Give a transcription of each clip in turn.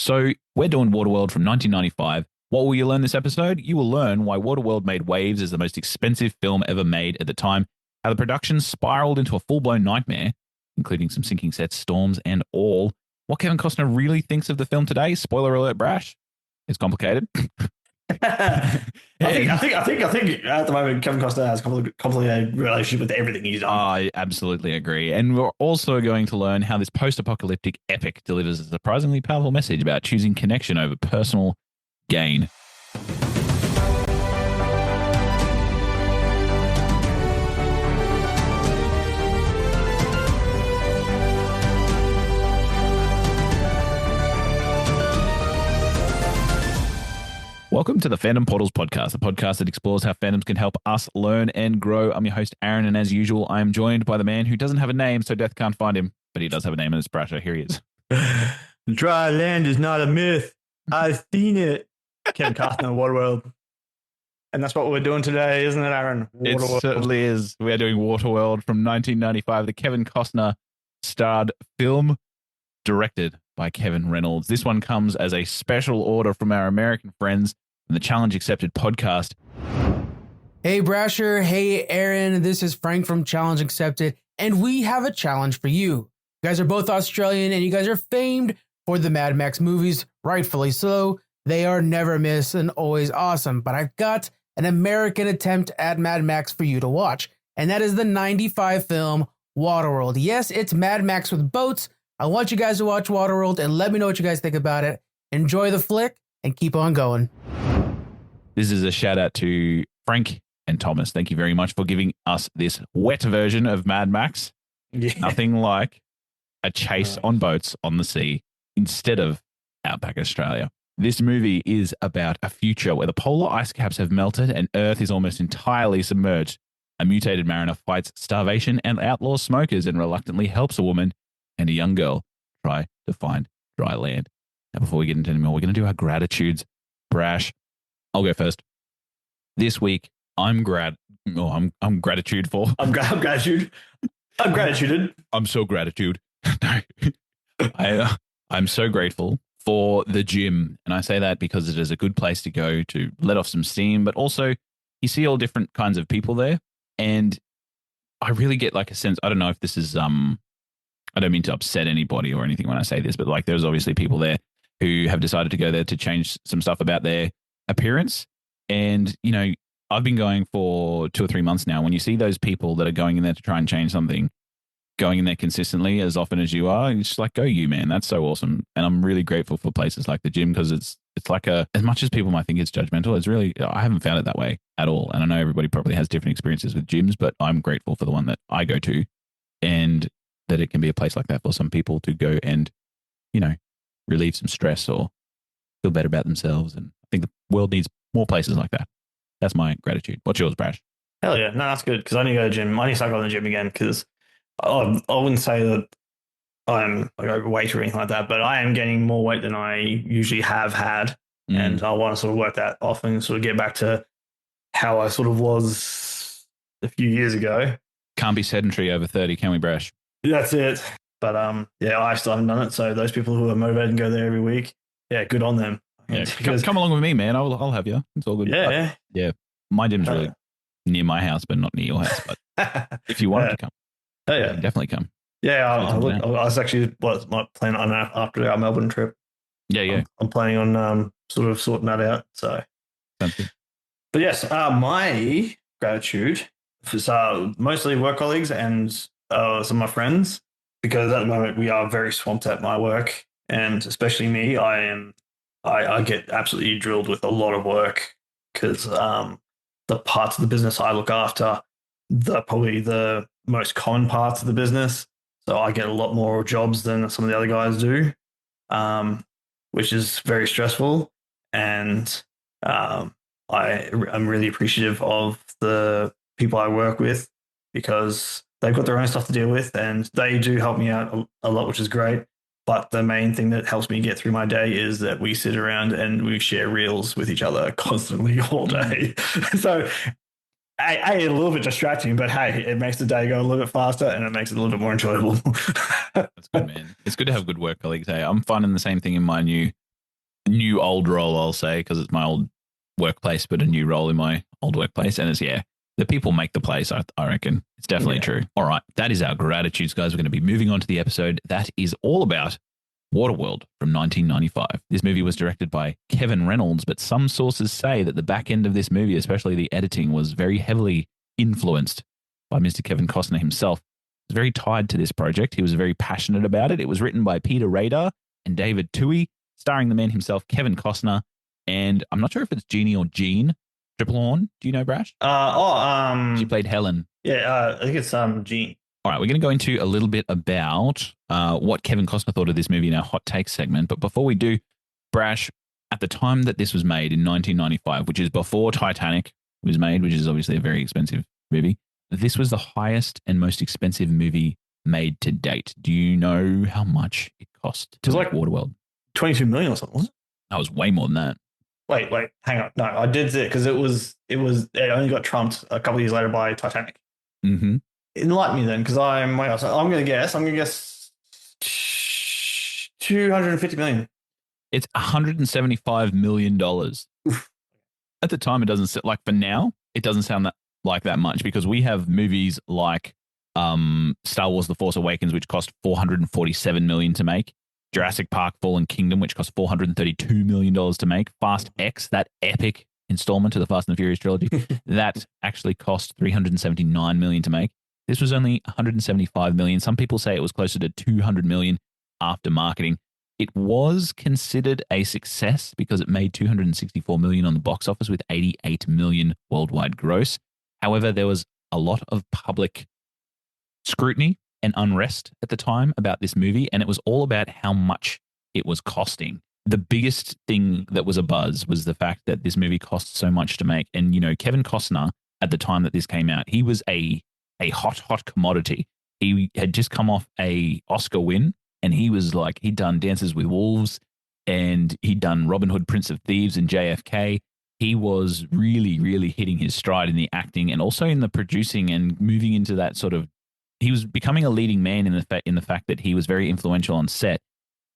So we're doing Waterworld from 1995. What will you learn this episode? You will learn why Waterworld made waves as the most expensive film ever made at the time, how the production spiraled into a full-blown nightmare, including some sinking sets, storms, and all. What Kevin Costner really thinks of the film today. Spoiler alert, Brash. It's complicated. I think at the moment Kevin Costner has a complicated relationship with everything he's done. I absolutely agree. And we're also going to learn how this post-apocalyptic epic delivers a surprisingly powerful message about choosing connection over personal gain. Welcome to the Fandom Portals podcast, a podcast that explores how fandoms can help us learn and grow. I'm your host, Aaron, and as usual, I am joined by the man who doesn't have a name, so death can't find him, but he does have a name, and it's Brasher. Here he is. Dry land is not a myth. I've seen it. Kevin Costner, Waterworld. And that's what we're doing today, isn't it, Aaron? Waterworld. It certainly is. We are doing Waterworld from 1995, the Kevin Costner starred film directed by Kevin Reynolds. This one comes as a special order from our American friends in the Challenge Accepted podcast. Hey, Brasher. Hey, Aaron. This is Frank from Challenge Accepted, and we have a challenge for you. You guys are both Australian, and you guys are famed for the Mad Max movies, rightfully so. They are never miss and always awesome, but I've got an American attempt at Mad Max for you to watch, and that is the 95 film Waterworld. Yes, it's Mad Max with boats. I want you guys to watch Waterworld and let me know what you guys think about it. Enjoy the flick and keep on going. This is a shout out to Frank and Thomas. Thank you very much for giving us this wet version of Mad Max. Yeah. Nothing like a chase on boats on the sea instead of Outback Australia. This movie is about a future where the polar ice caps have melted and Earth is almost entirely submerged. A mutated mariner fights starvation and outlaws smokers and reluctantly helps a woman and a young girl try to find dry land. Now, before we get into any more, we're going to do our gratitudes. Brash, I'll go first. This week, I'm gratitude for. I'm gratitude. I'm gratitude. I'm so gratitude. No, I'm so grateful for the gym. And I say that because it is a good place to go to let off some steam, but also you see all different kinds of people there. And I really get like a sense, I don't know if this is, I don't mean to upset anybody or anything when I say this, but like there's obviously people there who have decided to go there to change some stuff about their appearance. And, you know, I've been going for 2 or 3 months now. When you see those people that are going in there to try and change something, going in there consistently as often as you are, it's just like, go you, man. That's so awesome. And I'm really grateful for places like the gym because it's like as much as people might think it's judgmental, it's really, I haven't found it that way at all. And I know everybody probably has different experiences with gyms, but I'm grateful for the one that I go to and that it can be a place like that for some people to go and, you know, relieve some stress or feel better about themselves. And I think the world needs more places like that. That's my gratitude. What's yours, Brash? Hell yeah. No, that's good because I need to go to the gym. I need to start going to the gym again because I wouldn't say that I'm like overweight or anything like that, but I am gaining more weight than I usually have had. And I want to sort of work that off and sort of get back to how I sort of was a few years ago. Can't be sedentary over 30, can we, Brash? That's it. But yeah, I still haven't done it. So those people who are motivated and go there every week, yeah, good on them. Yeah, come along with me, man. I'll have you. It's all good. Yeah, yeah. My gym's really near my house, but not near your house. But if you wanted to come, yeah, definitely come. Yeah, I was actually planning on after our Melbourne trip. Yeah. I'm planning on sort of sorting that out. So, sounds good. But yes, my gratitude is mostly work colleagues and some of my friends, because at the moment we are very swamped at my work, and especially me, I get absolutely drilled with a lot of work because the parts of the business I look after, probably the most common parts of the business. So I get a lot more jobs than some of the other guys do, which is very stressful. And I'm really appreciative of the people I work with because they've got their own stuff to deal with and they do help me out a lot, which is great. But the main thing that helps me get through my day is that we sit around and we share reels with each other constantly all day. So a little bit distracting, but hey, it makes the day go a little bit faster and it makes it a little bit more enjoyable. That's good, man. It's good to have good work colleagues. Hey, I'm finding the same thing in my new new old role, I'll say, because it's my old workplace, but a new role in my old workplace. And it's, the people make the place, I reckon. It's definitely true. All right. That is our gratitudes, guys. We're going to be moving on to the episode that is all about Waterworld from 1995. This movie was directed by Kevin Reynolds, but some sources say that the back end of this movie, especially the editing, was very heavily influenced by Mr. Kevin Costner himself. He was very tied to this project. He was very passionate about it. It was written by Peter Rader and David Toohey, starring the man himself, Kevin Costner. And I'm not sure if it's Jeannie or Jean Tripplehorn. Do you know Brash? She played Helen. Yeah, I think it's Jean. All right, we're going to go into a little bit about what Kevin Costner thought of this movie in our hot take segment. But before we do, Brash, at the time that this was made in 1995, which is before Titanic was made, which is obviously a very expensive movie, this was the highest and most expensive movie made to date. Do you know how much it cost to make Waterworld? 22 million or something, wasn't it? That was way more than that. Wait, hang on. No, I did it because it only got trumped a couple of years later by Titanic. Mm-hmm. Enlighten me then, because I'm going to guess 250 million. It's $175 million. Oof. At the time, it doesn't like for now, it doesn't sound like that much because we have movies like Star Wars: The Force Awakens, which cost $447 million to make. Jurassic Park: Fallen Kingdom, which cost $432 million to make. Fast X, that epic installment to the Fast and the Furious trilogy, that actually cost $379 million to make. This was only $175 million. Some people say it was closer to $200 million after marketing. It was considered a success because it made $264 million on the box office with $88 million worldwide gross. However, there was a lot of public scrutiny and unrest at the time about this movie, and it was all about how much it was costing. The biggest thing that was a buzz was the fact that this movie cost so much to make. And, you know, Kevin Costner, at the time that this came out, he was a hot commodity. He had just come off a Oscar win, and he was like, he'd done Dances with Wolves, and he'd done Robin Hood, Prince of Thieves, and JFK. He was really, really hitting his stride in the acting and also in the producing and moving into that sort of, he was becoming a leading man in the fact that he was very influential on set,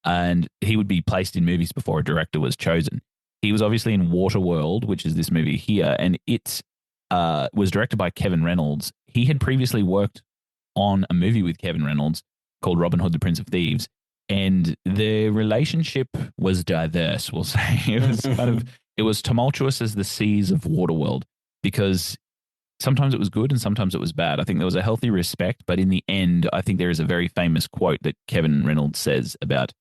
and he would be placed in movies before a director was chosen. He was obviously in Waterworld, which is this movie here, and it was directed by Kevin Reynolds. He had previously worked on a movie with Kevin Reynolds called Robin Hood, the Prince of Thieves, and the relationship was diverse, we'll say. It was tumultuous as the seas of Waterworld because sometimes it was good and sometimes it was bad. I think there was a healthy respect, but in the end, I think there is a very famous quote that Kevin Reynolds says about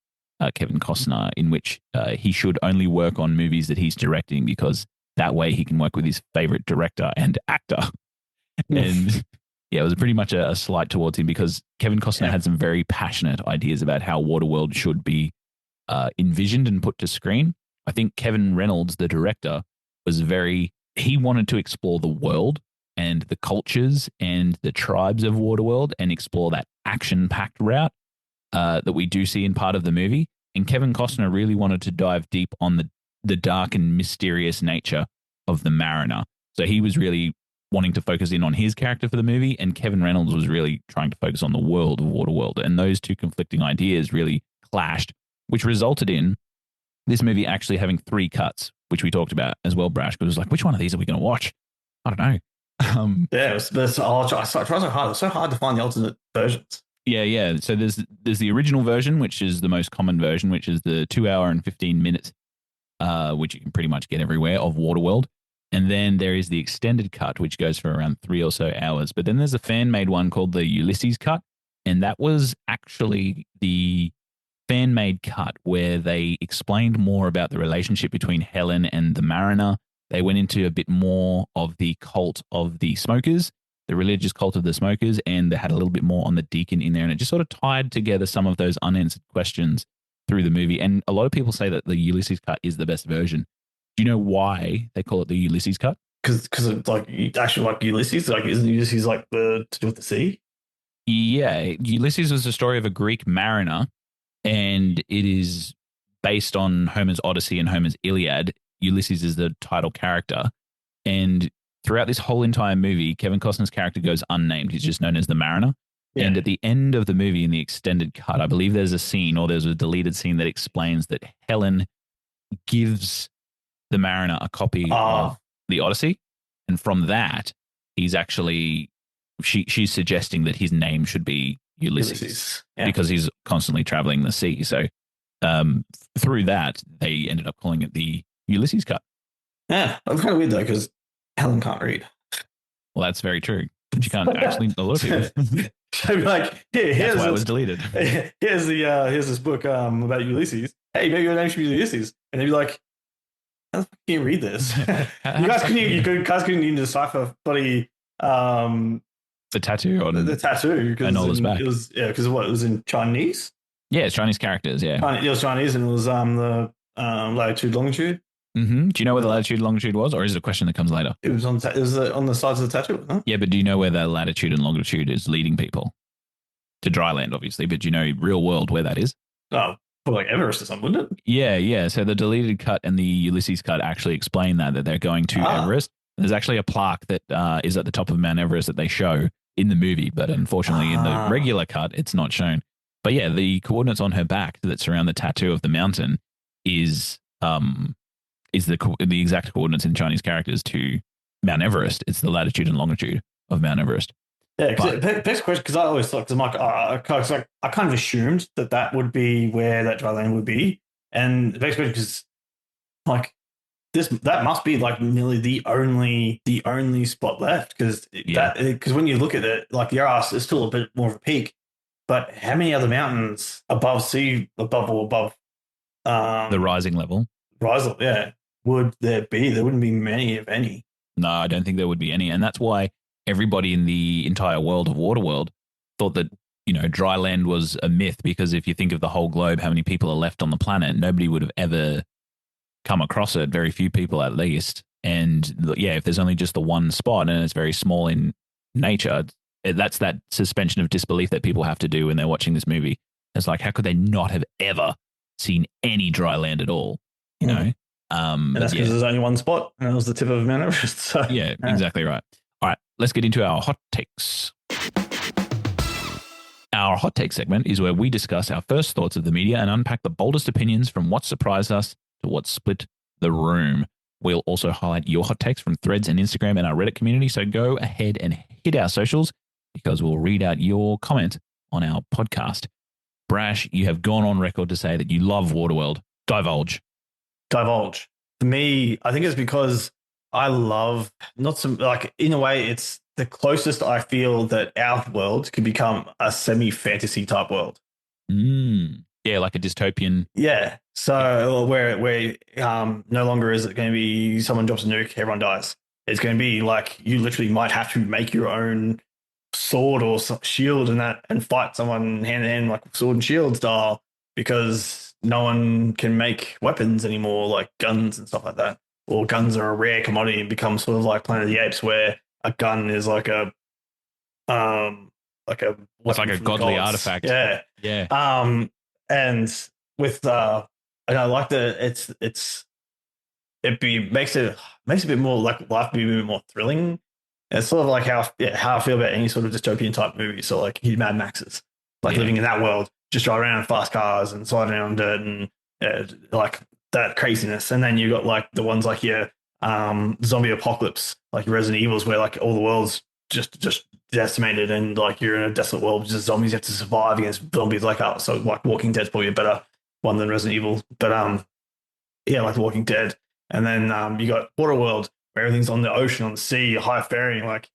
Kevin Costner in which he should only work on movies that he's directing because that way he can work with his favorite director and actor. And yeah, it was pretty much a slight towards him because Kevin Costner had some very passionate ideas about how Waterworld should be envisioned and put to screen. I think Kevin Reynolds, the director, he wanted to explore the world and the cultures and the tribes of Waterworld and explore that action-packed route that we do see in part of the movie. And Kevin Costner really wanted to dive deep on the dark and mysterious nature of the Mariner. So he was really wanting to focus in on his character for the movie, and Kevin Reynolds was really trying to focus on the world of Waterworld. And those two conflicting ideas really clashed, which resulted in this movie actually having 3 cuts, which we talked about as well, Brash, because it was like, which one of these are we going to watch? I don't know. I tried so hard. It's so hard to find the alternate versions. Yeah. So there's the original version, which is the most common version, which is the 2 hour and 15 minutes, which you can pretty much get everywhere, of Waterworld. And then there is the extended cut, which goes for around 3 or so hours. But then there's a fan-made one called the Ulysses Cut, and that was actually the fan-made cut where they explained more about the relationship between Helen and the Mariner. They went into a bit more of the cult of the smokers, the religious cult of the smokers, and they had a little bit more on the deacon in there. And it just sort of tied together some of those unanswered questions through the movie. And a lot of people say that the Ulysses Cut is the best version. Do you know why they call it the Ulysses Cut? Because it's like actually like Ulysses. Like, isn't Ulysses like to do with the sea? Yeah, Ulysses was the story of a Greek mariner, and it is based on Homer's Odyssey and Homer's Iliad. Ulysses is the title character, and throughout this whole entire movie, Kevin Costner's character goes unnamed. He's just known as the Mariner. Yeah. And at the end of the movie, in the extended cut, I believe there's a scene or there's a deleted scene that explains that Helen gives the mariner a copy Ah. of the Odyssey, and from that, he's actually she's suggesting that his name should be Ulysses. Yeah. Because he's constantly traveling the sea. So through that, they ended up calling it the Ulysses Cut. Yeah, that's kind of weird though, because Helen can't read. Well, that's very true. She can't actually. A lot of people. So like, here's That's why it was this, deleted. here's this book about Ulysses. Hey, maybe your name should be Ulysses, and they'd be like, how the fuck can you read this? you guys couldn't even decipher bloody the tattoo on the tattoo because Enola's back. It was because what it was in Chinese. Yeah, it's Chinese characters. Yeah, It was Chinese, and it was the latitude longitude. Mm-hmm. Do you know where the latitude and longitude was, or is it a question that comes later? It was on the sides of the tattoo. Huh? Yeah, but do you know where the latitude and longitude is leading people? To dry land, obviously, but do you know real world where that is? Oh, for like Everest or something, wouldn't it? Yeah. So the deleted cut and the Ulysses cut actually explain that they're going to Everest. There's actually a plaque that is at the top of Mount Everest that they show in the movie, but unfortunately in the regular cut, it's not shown. But yeah, the coordinates on her back that surround the tattoo of the mountain is the exact coordinates in Chinese characters to Mount Everest. It's the latitude and longitude of Mount Everest. Yeah, next question, because I always thought, because I'm like, I kind of assumed that would be where that dry land would be, and the next question because like that must be like nearly the only spot left because when you look at it, like Yaras is still a bit more of a peak, but how many other mountains above the rising level? Would there be? There wouldn't be many, if any. No, I don't think there would be any, and that's why everybody in the entire world of Waterworld thought that, dry land was a myth, because if you think of the whole globe, how many people are left on the planet, nobody would have ever come across it, very few people at least. And yeah, if there's only just the one spot and it's very small in nature, that's that suspension of disbelief that people have to do when they're watching this movie. It's like, how could they not have ever seen any dry land at all? And that's because there's only one spot, and it was the tip of Mount Everest. So, yeah, exactly right. All right, let's get into our hot takes. Our hot take segment is where we discuss our first thoughts of the media and unpack the boldest opinions from what surprised us to what split the room. We'll also highlight your hot takes from threads and Instagram and our Reddit community. So go ahead and hit our socials because we'll read out your comment on our podcast. Brash, you have gone on record to say that you love Waterworld. Divulge. For me, I think it's because I love in a way, it's the closest I feel that our world could become a semi-fantasy type world. Yeah, like a dystopian. Yeah. So where no longer is it going to be someone drops a nuke, everyone dies. It's going to be like you literally might have to make your own sword or shield and fight someone hand in hand, like sword and shield style, because no one can make weapons anymore, like guns and stuff like that. Or guns are a rare commodity and become sort of like Planet of the Apes, where a gun is like a godly artifact. Yeah. And with and I like makes it a bit more like life be a bit more thrilling. It's sort of like how I feel about any sort of dystopian type movie. So like Mad Max's, like living in that world, just drive around in fast cars and slide around dirt and like that craziness. And then you got like the ones like your zombie apocalypse, like Resident Evils, where like all the world's just decimated and like you're in a desolate world, just zombies, you have to survive against zombies like us. So like Walking Dead's probably a better one than Resident Evil. But like Walking Dead. And then you got Waterworld, where everything's on the ocean, on the sea, high faring. Like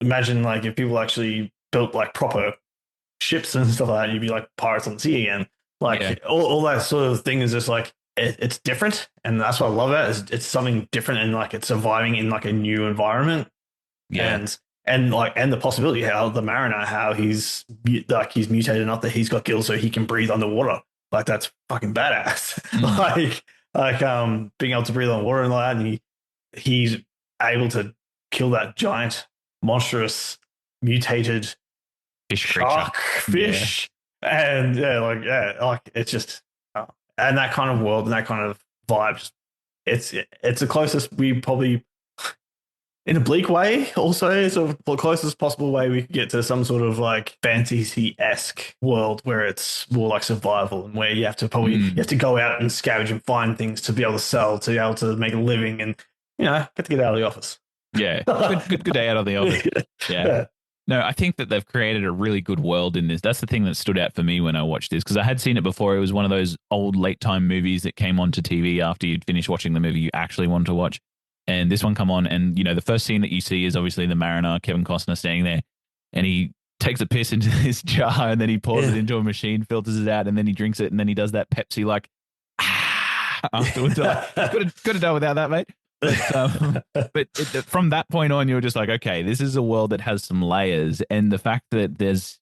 imagine like if people actually built like proper ships and stuff like that, you'd be like pirates on the sea again. Like all that sort of thing is just like it's different, and that's what I love about it, is it's something different and like it's surviving in like a new environment. And the possibility how the mariner, how he's mutated enough that he's got gills so he can breathe underwater. Like that's fucking badass. Being able to breathe on water and like that, and he's able to kill that giant, monstrous, mutated shark fish. And it's just and that kind of world and that kind of vibe. It's the closest we probably in a bleak way, also sort of the closest possible way we could get to some sort of like fantasy-esque world where it's more like survival and where you have to you have to go out and scavenge and find things to be able to sell, to be able to make a living and, get to get out of the office. Yeah, good day out of the office. Yeah. No, I think that they've created a really good world in this. That's the thing that stood out for me when I watched this, because I had seen it before. It was one of those old late time movies that came onto TV after you'd finished watching the movie you actually wanted to watch. And this one come on, and the first scene that you see is obviously the mariner, Kevin Costner, standing there, and he takes a piss into this jar, and then he pours it into a machine, filters it out, and then he drinks it, and then he does that Pepsi like afterwards. Could have done without that, mate. But from that point on, you're just like, okay, this is a world that has some layers, and the fact that there's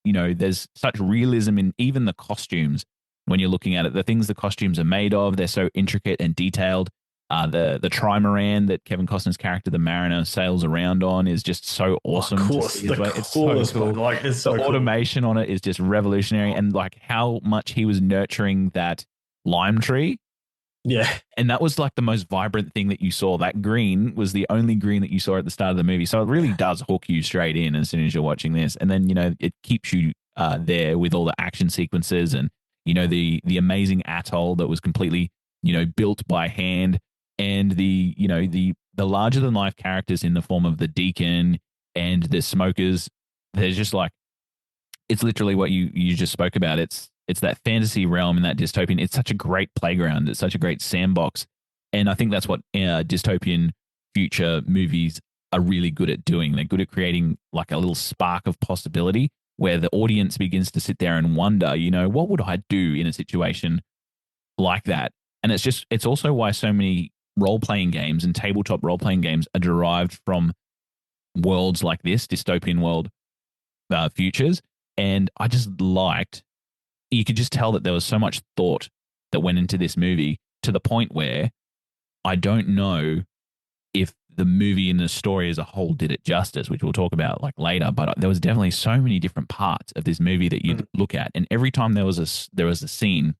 such realism in even the costumes when you're looking at it, the things the costumes are made of, they're so intricate and detailed. The trimaran that Kevin Costner's character, the mariner, sails around on is just so awesome. Of course, it's so cool. Like, it's so the cool. automation on it is just revolutionary, and like how much he was nurturing that lime tree. Yeah. And that was like the most vibrant thing that you saw. That green was the only green that you saw at the start of the movie. So it really does hook you straight in as soon as you're watching this. And then, it keeps you there with all the action sequences and, the amazing atoll that was completely, built by hand, and the larger than life characters in the form of the deacon and the smokers. They're just like, it's literally what you just spoke about. It's that fantasy realm and that dystopian. It's such a great playground. It's such a great sandbox. And I think that's what dystopian future movies are really good at doing. They're good at creating like a little spark of possibility where the audience begins to sit there and wonder, what would I do in a situation like that? And it's also why so many role-playing games and tabletop role-playing games are derived from worlds like this, dystopian world futures. And I just liked, you could just tell that there was so much thought that went into this movie, to the point where I don't know if the movie and the story as a whole did it justice, which we'll talk about like later. But there was definitely so many different parts of this movie that you'd look at, and every time there was a scene,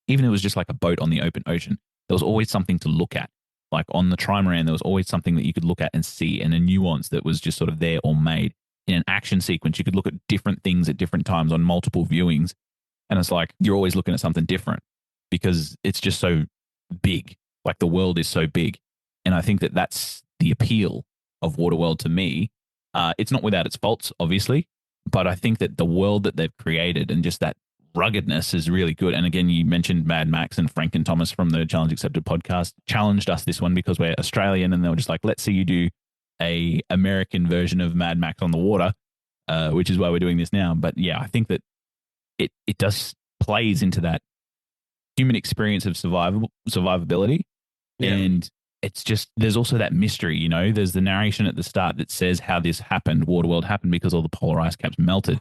even if it was just like a boat on the open ocean, there was always something to look at. Like on the trimaran, there was always something that you could look at and see, and a nuance that was just sort of there or made. In an action sequence, you could look at different things at different times on multiple viewings. And it's like, you're always looking at something different because it's just so big. Like the world is so big. And I think that that's the appeal of Waterworld to me. It's not without its faults, obviously, but I think that the world that they've created and just that ruggedness is really good. And again, you mentioned Mad Max, and Frank and Thomas from the Challenge Accepted podcast challenged us this one because we're Australian, and they were just like, let's see you do a American version of Mad Max on the water, which is why we're doing this now. But yeah, I think that it does plays into that human experience of survivability. Yeah. And it's just, there's also that mystery, there's the narration at the start that says how this happened. Waterworld happened because all the polar ice caps melted.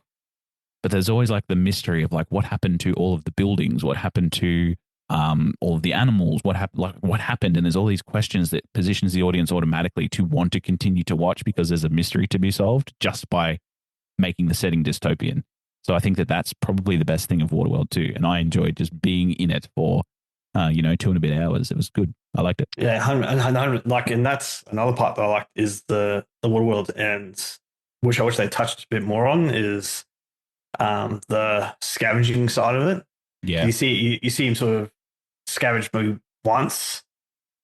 But there's always like the mystery of like, what happened to all of the buildings? What happened to all of the animals? What happened? And there's all these questions that positions the audience automatically to want to continue to watch because there's a mystery to be solved just by making the setting dystopian. So I think that that's probably the best thing of Waterworld too. And I enjoyed just being in it for, 2 and a bit hours. It was good. I liked it. Yeah. And that's another part that I liked is the Waterworld, and which I wish they touched a bit more on is the scavenging side of it. Yeah. You see him sort of scavenge maybe once,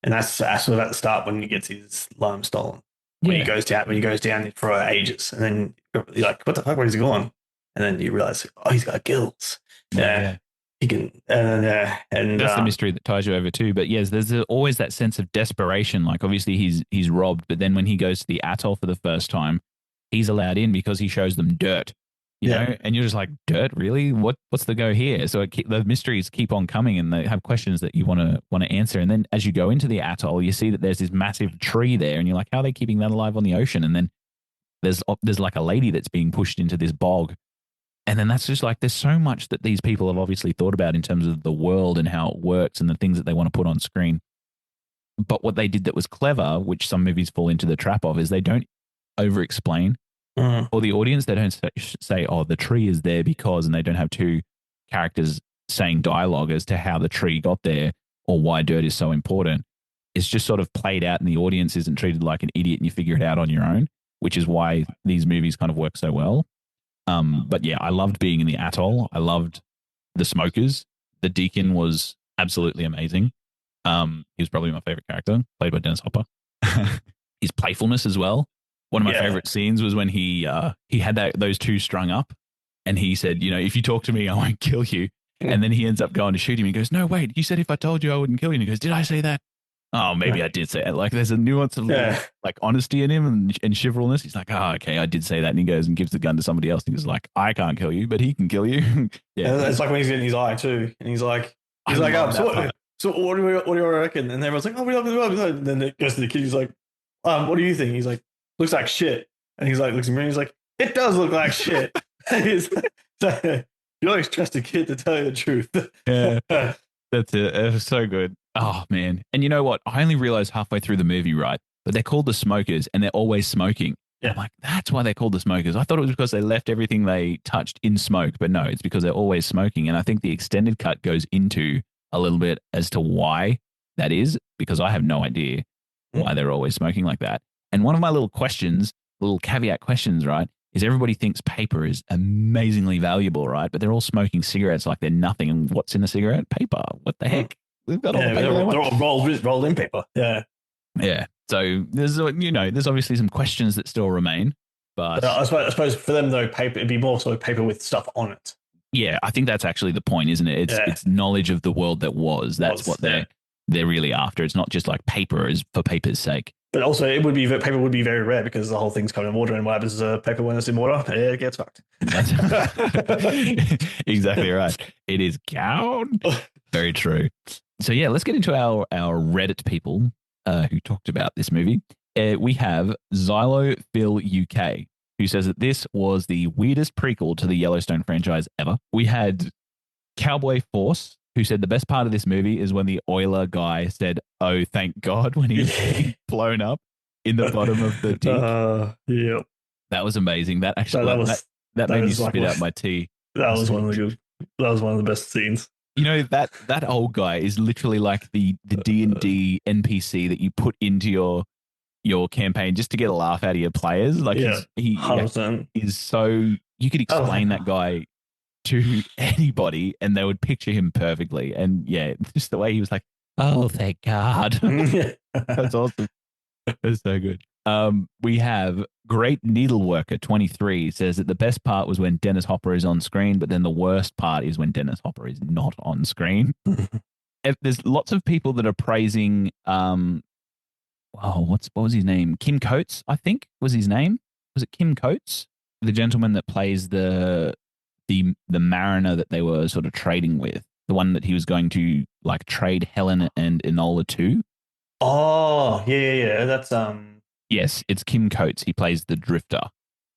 and that's sort of at the start when he gets his lime stolen. When he goes down for ages, and then you're like, what the fuck, where's he gone? And then you realize, oh, he's got gills. Yeah. He can, and that's the mystery that ties you over too. But yes, there's always that sense of desperation. Like obviously he's robbed, but then when he goes to the atoll for the first time, he's allowed in because he shows them dirt. You know, and you're just like, dirt, really? What's the go here? So the mysteries keep on coming, and they have questions that you want to answer. And then as you go into the atoll, you see that there's this massive tree there, and you're like, how are they keeping that alive on the ocean? And then there's like a lady that's being pushed into this bog. And then that's just like, there's so much that these people have obviously thought about in terms of the world and how it works and the things that they want to put on screen. But what they did that was clever, which some movies fall into the trap of, is they don't over-explain. For the audience, they don't say, oh, the tree is there because, and they don't have two characters saying dialogue as to how the tree got there or why dirt is so important. it's just sort of played out and the audience isn't treated like an idiot and you figure it out on your own, which is why these movies kind of work so well. But yeah, I loved being in the atoll. I loved the smokers. The deacon was absolutely amazing. He was probably my favorite character, played by Dennis Hopper. His playfulness as well. One of my favorite scenes was when he had those two strung up, and he said, if you talk to me, I won't kill you. And then he ends up going to shoot him. He goes, no, wait, you said if I told you I wouldn't kill you. And he goes, did I say that? Oh, maybe I did say it. Like there's a nuance of like honesty in him and chivalrous. He's like, oh, okay, I did say that. And he goes and gives the gun to somebody else. And he's like, I can't kill you, but he can kill you. It's like when he's getting his eye too. And he's like, so what do you reckon? And everyone's like, oh, we love it. And then it goes to the kid. He's like, what do you think? He's like, looks like shit. And he's like, looks at me and he's like, it does look like shit. He's like, you always trust a kid to tell you the truth. Yeah, that's it. It was so good. Oh, man. And you know what? I only realized halfway through the movie, right, that they're called the smokers and they're always smoking. Yeah. I'm like, that's why they're called the smokers. I thought it was because they left everything they touched in smoke, but no, it's because they're always smoking. And I think the extended cut goes into a little bit as to why that is, because I have no idea why they're always smoking like that. And one of my little caveat questions, right, is everybody thinks paper is amazingly valuable, right? But they're all smoking cigarettes like they're nothing. And what's in a cigarette? Paper. What the heck? We've got all the paper. They're all rolled in paper. Yeah. Yeah. So there's obviously some questions that still remain. But I suppose for them, though, paper, it'd be more sort of paper with stuff on it. Yeah, I think that's actually the point, isn't it? It's knowledge of the world that was. That's what they're really after. It's not just like paper is for paper's sake. But also, paper would be very rare because the whole thing's covered in water, and what happens to paper when it's in water? It gets fucked. Exactly right. It is gone. Very true. So yeah, let's get into our Reddit people who talked about this movie. We have Xylo Phil UK, who says that this was the weirdest prequel to the Yellowstone franchise ever. We had Cowboy Force, who said the best part of this movie is when the oiler guy said, "Oh, thank God," when he was blown up in the bottom of the tank. Yeah, that was amazing. That actually that made me spit out my tea. That was one of the best scenes. You know, that old guy is literally like the D&D NPC that you put into your campaign just to get a laugh out of your players. Like he is so, you could explain that guy to anybody and they would picture him perfectly. And yeah, just the way he was like, "Oh, thank God." That's awesome. That's so good. We have Great Needleworker 23 says that the best part was when Dennis Hopper is on screen, but then the worst part is when Dennis Hopper is not on screen. There's lots of people that are praising what was his name? Kim Coates, I think was his name. Was it Kim Coates? The gentleman that plays the mariner that they were sort of trading with, the one that he was going to like trade Helen and Enola to. Oh, yeah. That's Yes, it's Kim Coates. He plays the drifter.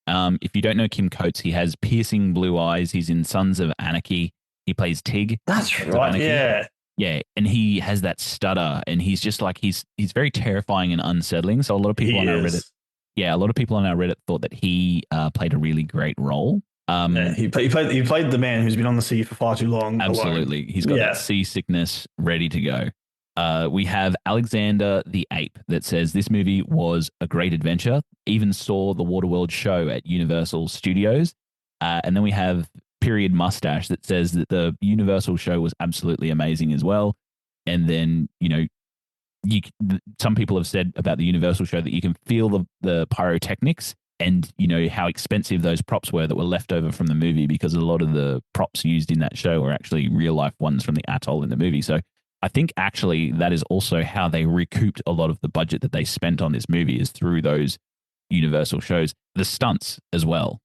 If you don't know Kim Coates, he has piercing blue eyes. He's in Sons of Anarchy. He plays Tig. That's right. Yeah. Yeah, and he has that stutter, and he's just like he's very terrifying and unsettling. So a lot of people on our Reddit thought that he played a really great role. He played the man who's been on the sea for far too long. Absolutely, he's got that seasickness ready to go. We have Alexander the Ape that says this movie was a great adventure. Even saw the Waterworld show at Universal Studios, and then we have Period Mustache that says that the Universal show was absolutely amazing as well. And then, some people have said about the Universal show that you can feel the pyrotechnics and, how expensive those props were that were left over from the movie, because a lot of the props used in that show were actually real life ones from the atoll in the movie. So I think actually that is also how they recouped a lot of the budget that they spent on this movie, is through those Universal shows. The stunts as well,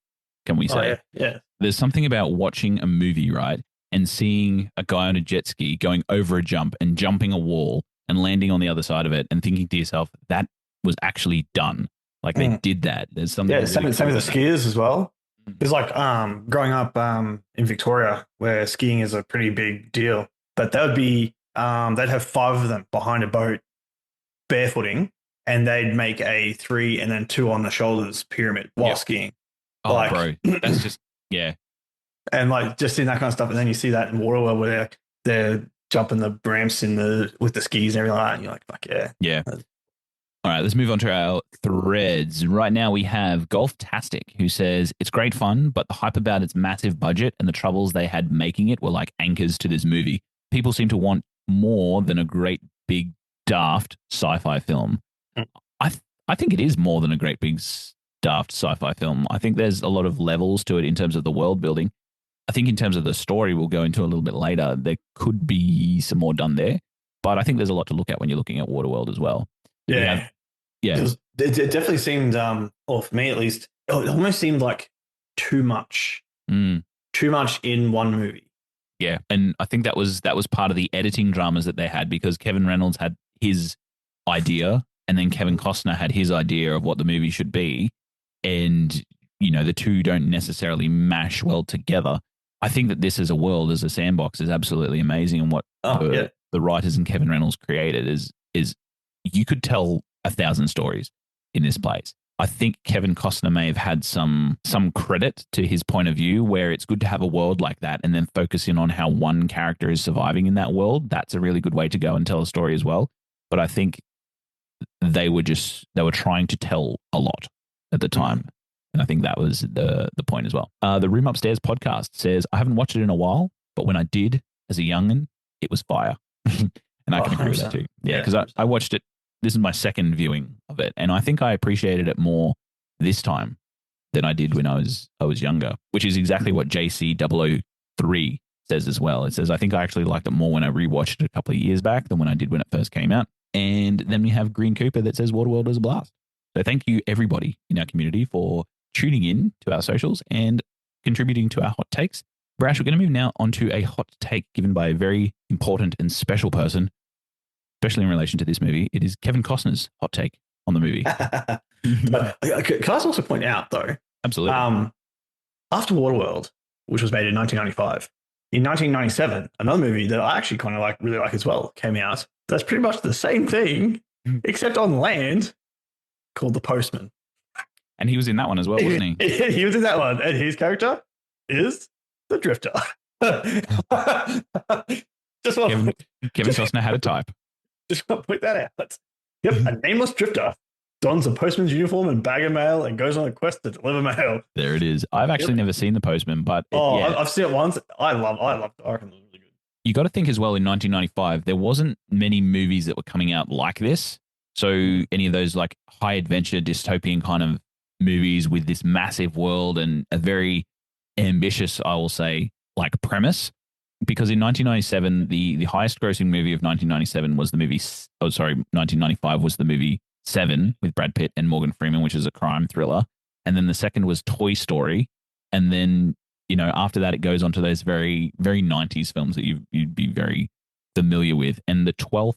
can we say? Yeah. There's something about watching a movie, right, and seeing a guy on a jet ski going over a jump and jumping a wall and landing on the other side of it and thinking to yourself, that was actually done. Like they did that. There's something. Yeah, same with the skiers as well. It's like growing up in Victoria, where skiing is a pretty big deal. But that would be they'd have 5 of them behind a boat, barefooting, and they'd make a 3 and then 2 on the shoulders pyramid while skiing. Oh, bro, that's just. Yeah. And like just seeing that kind of stuff. And then you see that in Waterworld where they're jumping the ramps with the skis and everything like that. And you're like, fuck yeah. Yeah. All right, let's move on to our threads. Right now we have Golftastic, who says, it's great fun, but the hype about its massive budget and the troubles they had making it were like anchors to this movie. People seem to want more than a great big daft sci-fi film. I think it is more than a great big daft sci-fi film. I think there's a lot of levels to it in terms of the world building. I think in terms of the story, we'll go into a little bit later, there could be some more done there. But I think there's a lot to look at when you're looking at Waterworld as well. Yeah. It definitely seemed, or for me at least, it almost seemed like too much. Too much in one movie. Yeah, and I think that was part of the editing dramas that they had, because Kevin Reynolds had his idea and then Kevin Costner had his idea of what the movie should be, and the two don't necessarily mash well together. I think that this as a world, as a sandbox, is absolutely amazing, and what the writers and Kevin Reynolds created is you could tell 1,000 stories in this place. I think Kevin Costner may have had some credit to his point of view, where it's good to have a world like that and then focus in on how one character is surviving in that world. That's a really good way to go and tell a story as well. But I think they were trying to tell a lot at the time. And I think that was the point as well. The Room Upstairs podcast says, I haven't watched it in a while, but when I did as a youngin', it was fire. And I can agree with that too. Yeah, because I watched it. This is my second viewing of it, and I think I appreciated it more this time than I did when I was younger, which is exactly what JC003 says as well. It says, I think I actually liked it more when I rewatched it a couple of years back than when I did when it first came out. And then we have Green Cooper that says Waterworld is a blast. So thank you, everybody in our community, for tuning in to our socials and contributing to our hot takes. Brash, we're going to move now onto a hot take given by a very important and special person, especially in relation to this movie. It is Kevin Costner's hot take on the movie. But can I also point out, though? Absolutely. After Waterworld, which was made in 1995, in 1997, another movie that I actually kind of really like as well came out. That's pretty much the same thing, except on land, called The Postman. And he was in that one as well, wasn't he? He was in that one, and his character is the Drifter. Kevin Costner had a type. Just want to point that out. Yep, a nameless drifter dons a postman's uniform and bag of mail and goes on a quest to deliver mail. There it is. I've actually never seen The Postman, but I've seen it once. I love it. I reckon it was really good. You got to think as well, in 1995, there wasn't many movies that were coming out like this. So any of those like high adventure dystopian kind of movies with this massive world and a very ambitious, I will say, like premise. Because in 1997, the highest grossing movie of 1997 was the movie, 1995 was the movie Seven with Brad Pitt and Morgan Freeman, which is a crime thriller. And then the second was Toy Story. And then, after that, it goes on to those very, very 90s films that you'd be very familiar with. And the 12th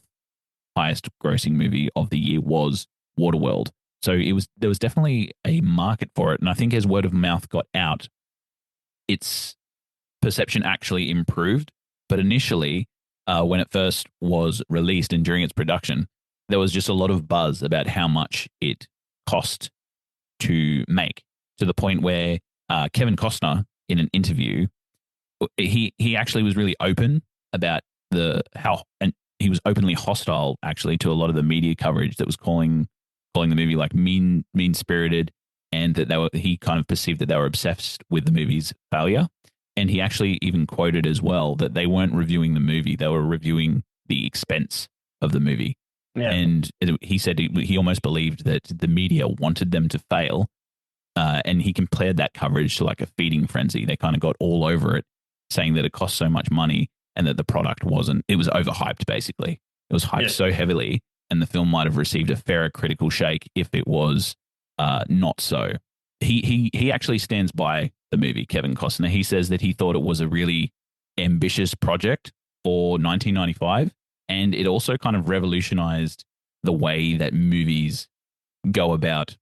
highest grossing movie of the year was Waterworld. So there was definitely a market for it. And I think as word of mouth got out, its perception actually improved. But initially, when it first was released and during its production, there was just a lot of buzz about how much it cost to make, to the point where Kevin Costner, in an interview, he actually was really open about and he was openly hostile actually to a lot of the media coverage that was calling the movie like mean-spirited, and that he kind of perceived that they were obsessed with the movie's failure. And he actually even quoted as well that they weren't reviewing the movie, they were reviewing the expense of the movie. Yeah. And he said he almost believed that the media wanted them to fail. And he compared that coverage to like a feeding frenzy. They kind of got all over it, saying that it cost so much money and that the product it was overhyped, basically. It was hyped so heavily, and the film might have received a fairer critical shake if it was not so. He actually stands by the movie, Kevin Costner. He says that he thought it was a really ambitious project for 1995, and it also kind of revolutionized the way that movies go about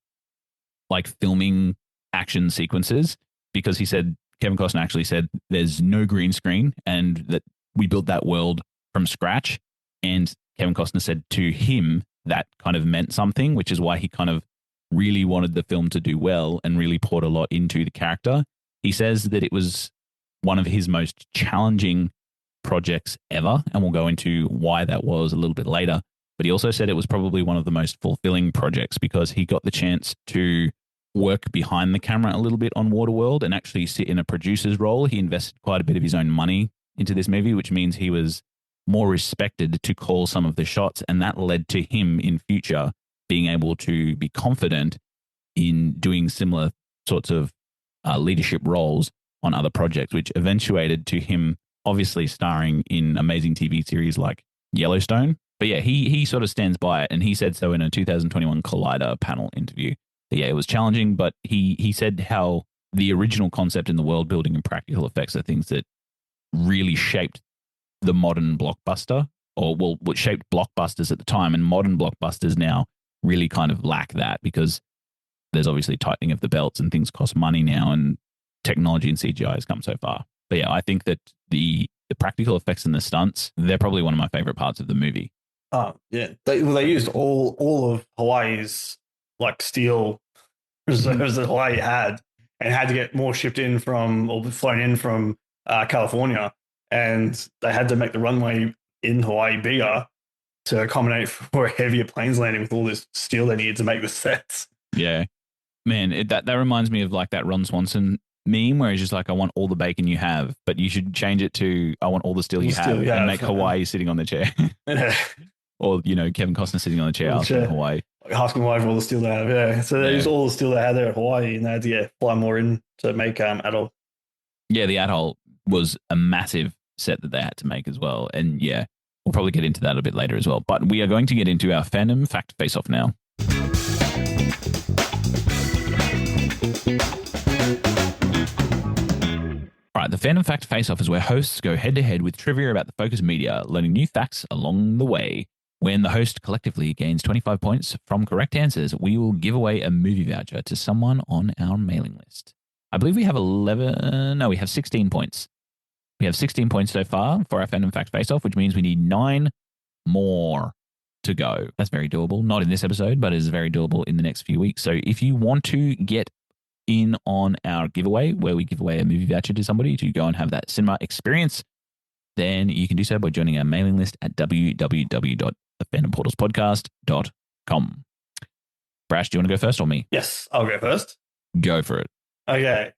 like filming action sequences, because Kevin Costner actually said there's no green screen and that we built that world from scratch. And Kevin Costner said to him that kind of meant something, which is why he kind of really wanted the film to do well and really poured a lot into the character. He says that it was one of his most challenging projects ever. And we'll go into why that was a little bit later. But he also said it was probably one of the most fulfilling projects because he got the chance to work behind the camera a little bit on Waterworld and actually sit in a producer's role. He invested quite a bit of his own money into this movie, which means he was more respected to call some of the shots. And that led to him in future being able to be confident in doing similar sorts of leadership roles on other projects, which eventuated to him obviously starring in amazing TV series like Yellowstone. But yeah, he sort of stands by it, and he said so in a 2021 Collider panel interview. But yeah, it was challenging, but he said how the original concept in the world building and practical effects are things that really shaped the modern blockbuster, or well, what shaped blockbusters at the time, and modern blockbusters now really kind of lack that because there's obviously tightening of the belts and things cost money now, and technology and CGI has come so far. But yeah, I think that the practical effects and the stunts, they're probably one of my favorite parts of the movie. Oh, yeah. They used all of Hawaii's like steel reserves that Hawaii had and had to get more shipped in from or flown in from California. And they had to make the runway in Hawaii bigger to accommodate for a heavier planes landing with all this steel they needed to make the sets. Yeah. Man, that reminds me of like that Ron Swanson meme where he's just like, I want all the bacon you have, but you should change it to I want all the steel you have and make Hawaii sitting on the chair. Or, Kevin Costner sitting on the chair asking Hawaii. Asking Hawaii for all the steel they have, yeah. So they used all the steel they had there at Hawaii and they had to fly more in to make Atoll. Yeah, the Atoll was a massive set that they had to make as well. And yeah, we'll probably get into that a bit later as well. But we are going to get into our Fandom Fact Face-Off now. All right, the Fandom Fact Face-Off is where hosts go head-to-head with trivia about the focus media, learning new facts along the way. When the host collectively gains 25 points from correct answers, we will give away a movie voucher to someone on our mailing list. I believe we have 16 points. We have 16 points so far for our Fandom Fact Face-Off, which means we need 9 more to go. That's very doable. Not in this episode, but it is very doable in the next few weeks. So if you want to get in on our giveaway, where we give away a movie voucher to somebody to go and have that cinema experience, then you can do so by joining our mailing list at www.thefandomportalspodcast.com. Brash, do you want to go first or me? Yes, I'll go first. Go for it. Okay.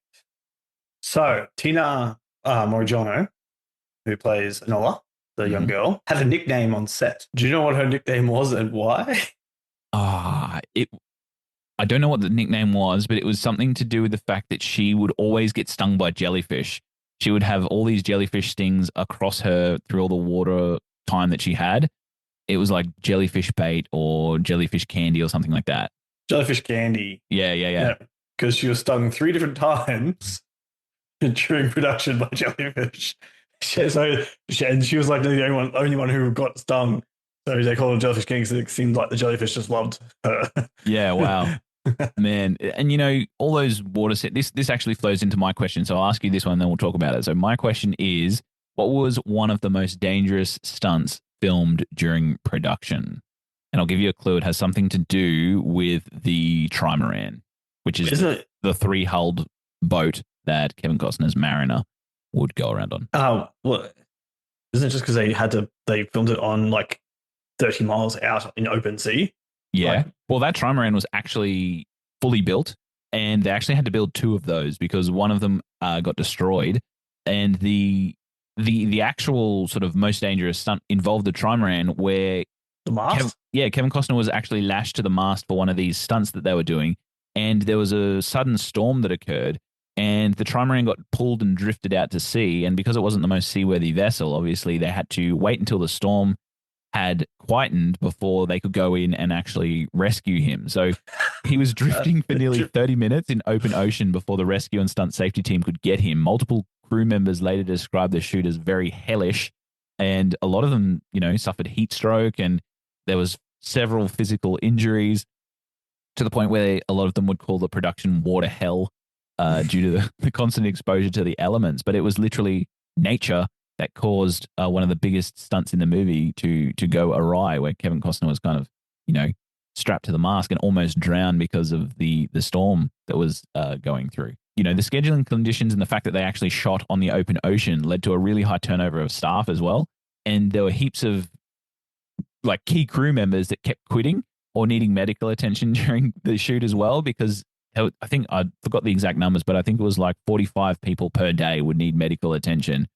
So Tina Morigiano, who plays Enola, the young girl, had a nickname on set. Do you know what her nickname was and why? I don't know what the nickname was, but it was something to do with the fact that she would always get stung by jellyfish. She would have all these jellyfish stings across her through all the water time that she had. It was like jellyfish bait or jellyfish candy or something like that. Jellyfish candy. Yeah. Because she was stung 3 different times during production by jellyfish. And she was like the only one who got stung. So they call her Jellyfish King because it seemed like the jellyfish just loved her. Yeah, wow. Man. And all those water sets, this actually flows into my question. So I'll ask you this one and then we'll talk about it. So my question is, what was one of the most dangerous stunts filmed during production? And I'll give you a clue. It has something to do with the trimaran, which is the 3-hulled boat that Kevin Costner's Mariner would go around on. Oh, well, isn't it just because they filmed it on like 30 miles out in open sea? Yeah. Well, that trimaran was actually fully built, and they actually had to build 2 of those because one of them got destroyed, and the actual sort of most dangerous stunt involved the trimaran where the mast? Kevin Costner was actually lashed to the mast for one of these stunts that they were doing, and there was a sudden storm that occurred, and the trimaran got pulled and drifted out to sea, and because it wasn't the most seaworthy vessel, obviously they had to wait until the storm had quietened before they could go in and actually rescue him. So he was drifting for nearly 30 minutes in open ocean before the rescue and stunt safety team could get him. Multiple crew members later described the shoot as very hellish, and a lot of them, suffered heat stroke, and there was several physical injuries to the point where a lot of them would call the production water hell due to the constant exposure to the elements. But it was literally nature that caused one of the biggest stunts in the movie to go awry, where Kevin Costner was kind of, strapped to the mast and almost drowned because of the storm that was going through. the scheduling conditions and the fact that they actually shot on the open ocean led to a really high turnover of staff as well. And there were heaps of like key crew members that kept quitting or needing medical attention during the shoot as well, because I think I forgot the exact numbers, but I think it was like 45 people per day would need medical attention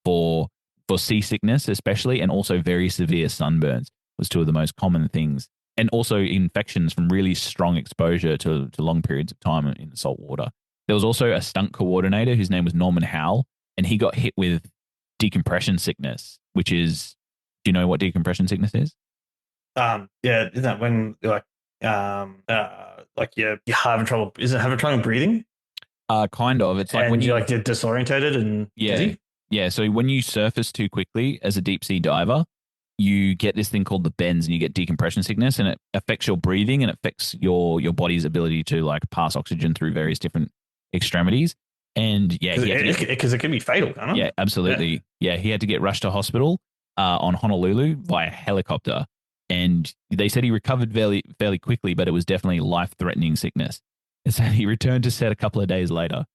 for seasickness, especially, and also very severe sunburns was two of the most common things. And also infections from really strong exposure to long periods of time in the salt water. There was also a stunt coordinator whose name was Norman Howell, and he got hit with decompression sickness, which is, do you know what decompression sickness is? Yeah, isn't that when you're having trouble? Isn't it having trouble breathing? Kind of. It's like and when you like get disorientated and dizzy? Yeah. So when you surface too quickly as a deep sea diver, you get this thing called the bends, and you get decompression sickness, and it affects your breathing and affects your body's ability to like pass oxygen through various different extremities. And yeah, because it can be fatal, can't it? Yeah, absolutely. Yeah, he had to get rushed to hospital on Honolulu via helicopter, and they said he recovered fairly quickly, but it was definitely life-threatening sickness. And so he returned to set a couple of days later.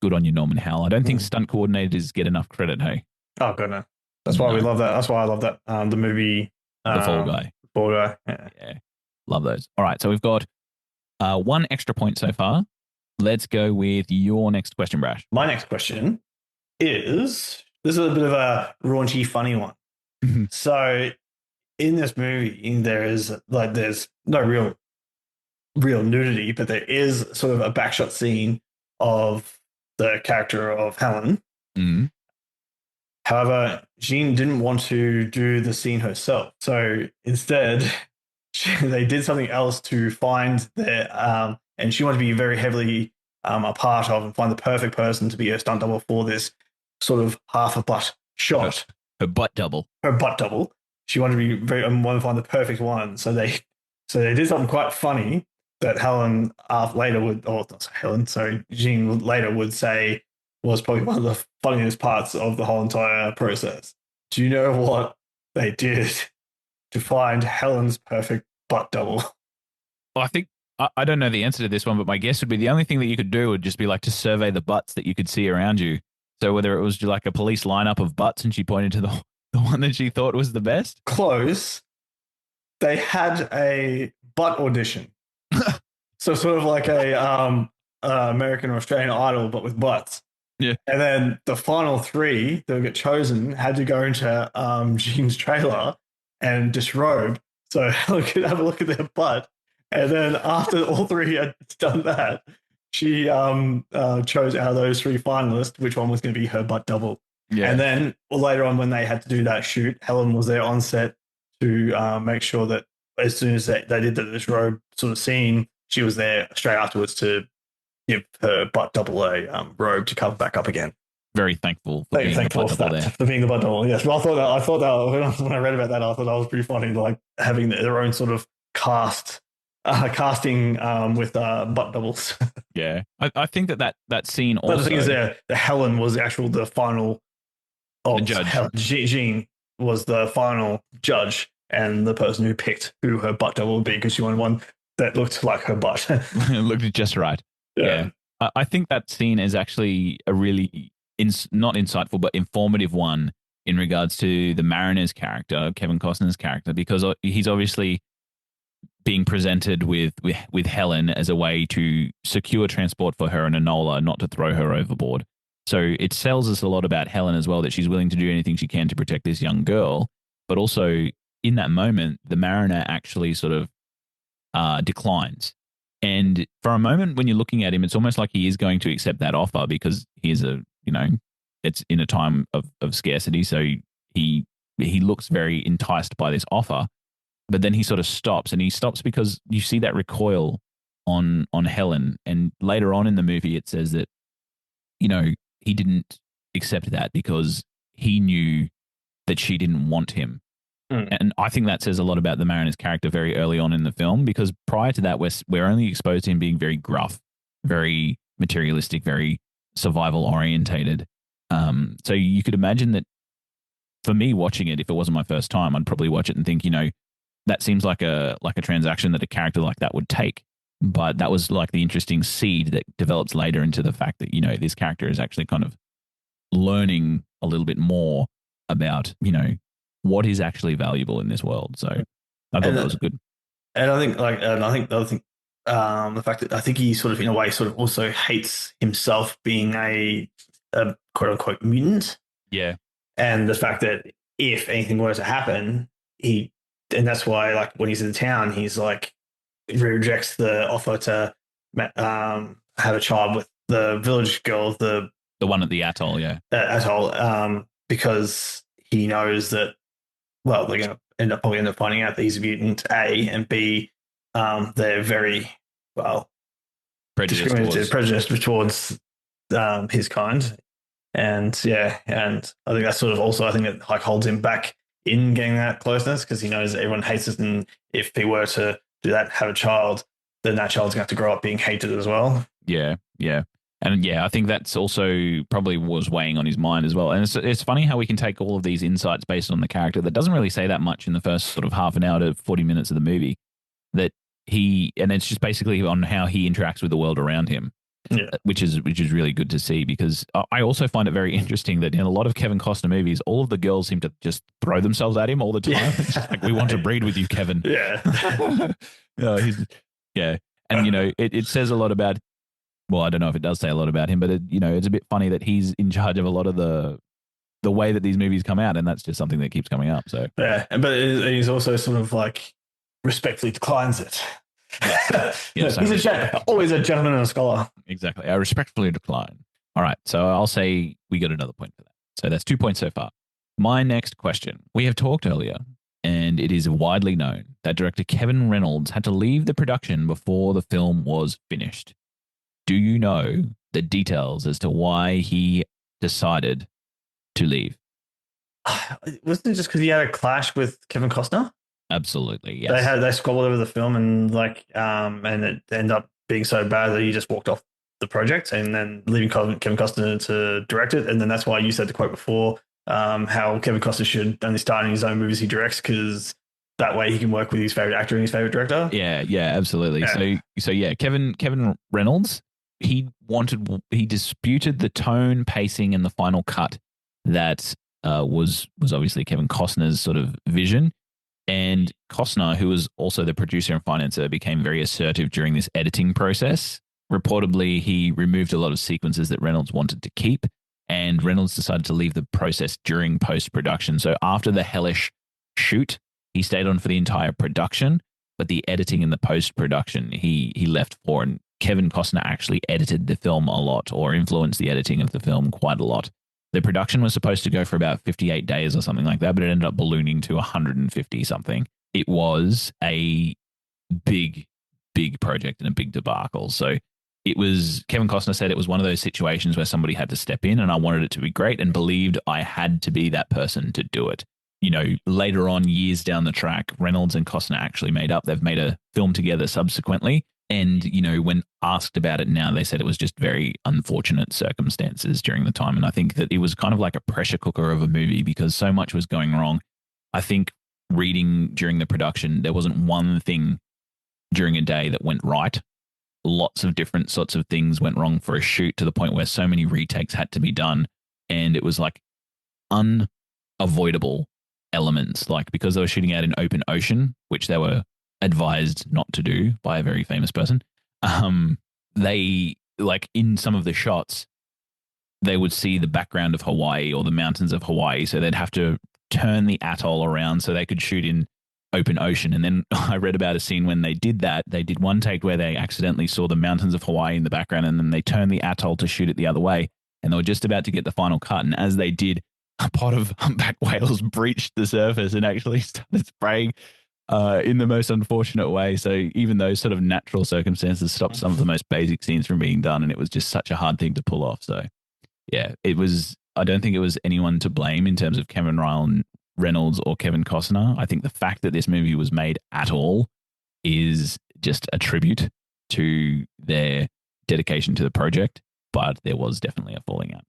Good on you, Norman Howell. I don't think stunt coordinators get enough credit, hey? Oh, goodness. That's why we love that. That's why I love that. The movie. The Fall Guy. Fall Guy. Yeah. Love those. All right. So we've got one extra point so far. Let's go with your next question, Brash. My next question is, this is a bit of a raunchy, funny one. So in this movie, there's no real nudity, but there is sort of a backshot scene of the character of Helen. Mm-hmm. However, Jean didn't want to do the scene herself. So instead, they did something else to find their, and she wanted to be very heavily a part of and find the perfect person to be her stunt double for this sort of half a butt shot. Her butt double. Her butt double. She wanted to be want to find the perfect one. So they did something quite funny that Helen later would, or not Helen, sorry, Jean later would say was probably one of the funniest parts of the whole entire process. Do you know what they did to find Helen's perfect butt double? Well, I think, I don't know the answer to this one, but my guess would be the only thing that you could do would just be like to survey the butts that you could see around you. So whether it was like a police lineup of butts and she pointed to the one that she thought was the best? Close. They had a butt audition. So sort of like a American or Australian Idol, but with butts. Yeah. And then the final three that would get chosen had to go into Jean's trailer and disrobe so Helen could have a look at their butt. And then after all three had done that, she chose out of those three finalists which one was going to be her butt double. Yeah. And then later on when they had to do that shoot, Helen was there on set to make sure that as soon as they did the disrobe sort of scene, she was there straight afterwards to give her butt double a robe to cover back up again. Very thankful for being the butt double there. For being the butt double, yes. Well, I thought that when I read about that, I thought that was pretty funny, like having their own sort of casting with butt doubles. Yeah, I think that scene also. But the thing is, the Helen was the final. The judge. Jean was the final judge and the person who picked who her butt double would be because she wanted one that looked like her butt. It looked just right. Yeah. I think that scene is actually a really not insightful but informative one in regards to the mariner's character, Kevin Costner's character, because he's obviously being presented with Helen as a way to secure transport for her and Enola, not to throw her overboard. So it sells us a lot about Helen as well, that she's willing to do anything she can to protect this young girl. But also in that moment, the mariner actually sort of declines. And for a moment, when you're looking at him, it's almost like he is going to accept that offer because he is it's in a time of scarcity. So he looks very enticed by this offer, but then he sort of stops, and he stops because you see that recoil on Helen. And later on in the movie, it says that, he didn't accept that because he knew that she didn't want him. And I think that says a lot about the mariner's character very early on in the film, because prior to that, we're only exposed to him being very gruff, very materialistic, very survival orientated. So you could imagine that for me watching it, if it wasn't my first time, I'd probably watch it and think, that seems like a transaction that a character like that would take. But that was like the interesting seed that develops later into the fact that, this character is actually kind of learning a little bit more about, what is actually valuable in this world. So I thought that was good. And I think the other thing, the fact that I think he sort of, in a way, sort of also hates himself being a quote unquote mutant. Yeah. And the fact that if anything were to happen, and that's why, like, when he's in the town, he's like, rejects the offer to have a child with the village girl, the one at the atoll, because he knows that, well, they're going to probably end up finding out that he's a mutant, A, and B, they're very, well, prejudiced towards his kind. And and I think that's sort of also, I think it like holds him back in getting that closeness, because he knows that everyone hates it, and if he were to do that, have a child, then that child's going to have to grow up being hated as well. Yeah. And I think that's also probably was weighing on his mind as well. And it's funny how we can take all of these insights based on the character that doesn't really say that much in the first sort of half an hour to 40 minutes of the movie, and it's just basically on how he interacts with the world around him. Yeah. Which is really good to see, because I also find it very interesting that in a lot of Kevin Costner movies, all of the girls seem to just throw themselves at him all the time. Yeah. It's like, we want to breed with you, Kevin. Yeah. And, it says a lot about, well, I don't know if it does say a lot about him, but it's a bit funny that he's in charge of a lot of the way that these movies come out, and that's just something that keeps coming up. So yeah, but he's also sort of like respectfully declines it. He's always a gentleman and a scholar. Exactly. I respectfully decline. All right. So I'll say we got another point for that. So that's 2 points so far. My next question. We have talked earlier, and it is widely known that director Kevin Reynolds had to leave the production before the film was finished. Do you know the details as to why he decided to leave? Wasn't it just because he had a clash with Kevin Costner? Absolutely, yes. They squabbled over the film, and and it ended up being so bad that he just walked off the project, and then leaving Kevin Costner to direct it. And then that's why you said the quote before, how Kevin Costner should only star in his own movies he directs, because that way he can work with his favorite actor and his favorite director. Yeah, absolutely. Yeah. So Kevin Reynolds, he disputed the tone, pacing, and the final cut that was obviously Kevin Costner's sort of vision. And Costner, who was also the producer and financer, became very assertive during this editing process. Reportedly, he removed a lot of sequences that Reynolds wanted to keep, and Reynolds decided to leave the process during post-production. So after the hellish shoot, he stayed on for the entire production, but the editing and the post-production he left for. And Kevin Costner actually edited the film a lot, or influenced the editing of the film quite a lot. The production was supposed to go for about 58 days or something like that, but it ended up ballooning to 150 something. It was a big project and a big debacle. So Kevin Costner said it was one of those situations where somebody had to step in, and I wanted it to be great and believed I had to be that person to do it. Later on, years down the track, Reynolds and Costner actually made up. They've made a film together subsequently. And, when asked about it now, they said it was just very unfortunate circumstances during the time. And I think that it was kind of like a pressure cooker of a movie, because so much was going wrong. I think reading during the production, there wasn't one thing during a day that went right. Lots of different sorts of things went wrong for a shoot, to the point where so many retakes had to be done. And it was like unavoidable elements, like because they were shooting out in open ocean, which they were advised not to do by a very famous person. They, like, in some of the shots, they would see the background of Hawaii or the mountains of Hawaii, so they'd have to turn the atoll around so they could shoot in open ocean. And then I read about a scene when they did that. They did one take where they accidentally saw the mountains of Hawaii in the background, and then they turned the atoll to shoot it the other way, and they were just about to get the final cut. And as they did, a pod of humpback whales breached the surface and actually started spraying in the most unfortunate way. So even those sort of natural circumstances stopped some of the most basic scenes from being done, and it was just such a hard thing to pull off. So yeah, I don't think it was anyone to blame in terms of Kevin Reynolds or Kevin Costner. I think the fact that this movie was made at all is just a tribute to their dedication to the project, but there was definitely a falling out.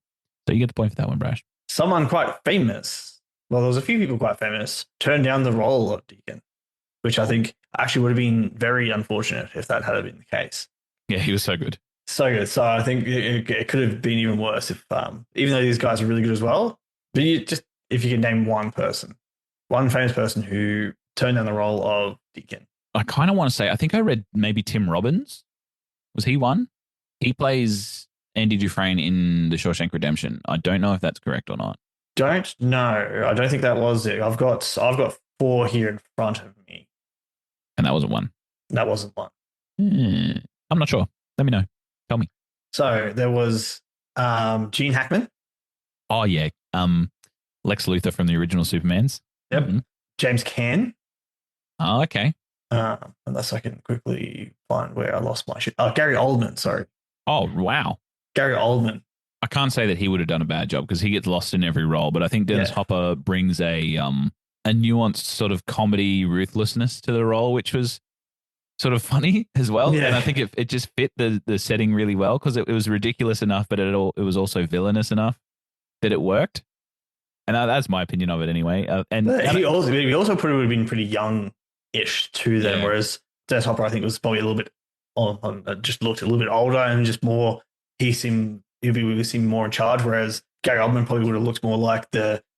So you get the point for that one, Brash. Someone quite famous, well, there was a few people quite famous, turned down the role of Deacon. which I think actually would have been very unfortunate if that had been the case. Yeah, he was so good. So good. So I think it could have been even worse if, even though these guys are really good as well, but if you can name one famous person who turned down the role of Deacon. I kind of want to say, I think I read maybe Tim Robbins. Was he one? He plays Andy Dufresne in The Shawshank Redemption. I don't know if that's correct or not. Don't know. I don't think that was it. I've got 4 here in front of me. And that wasn't one. That wasn't one. I'm not sure. Let me know. Tell me. So there was Gene Hackman. Oh, yeah. Lex Luthor from the original Supermans. Yep. Mm-hmm. James Caan. Oh, okay. Unless I can quickly find where I lost my shit. Oh, Gary Oldman, sorry. Oh, wow. Gary Oldman. I can't say that he would have done a bad job because he gets lost in every role, but I think Dennis Hopper brings a nuanced sort of comedy ruthlessness to the role, which was sort of funny as well. Yeah. And I think it just fit the setting really well because it was ridiculous enough, but it was also villainous enough that it worked. And that's my opinion of it anyway. He also probably would have been pretty young-ish to them, whereas Dennis Hopper, I think, was probably a little bit just looked a little bit older and just more. He seemed more in charge, whereas Gary Oldman probably would have looked more like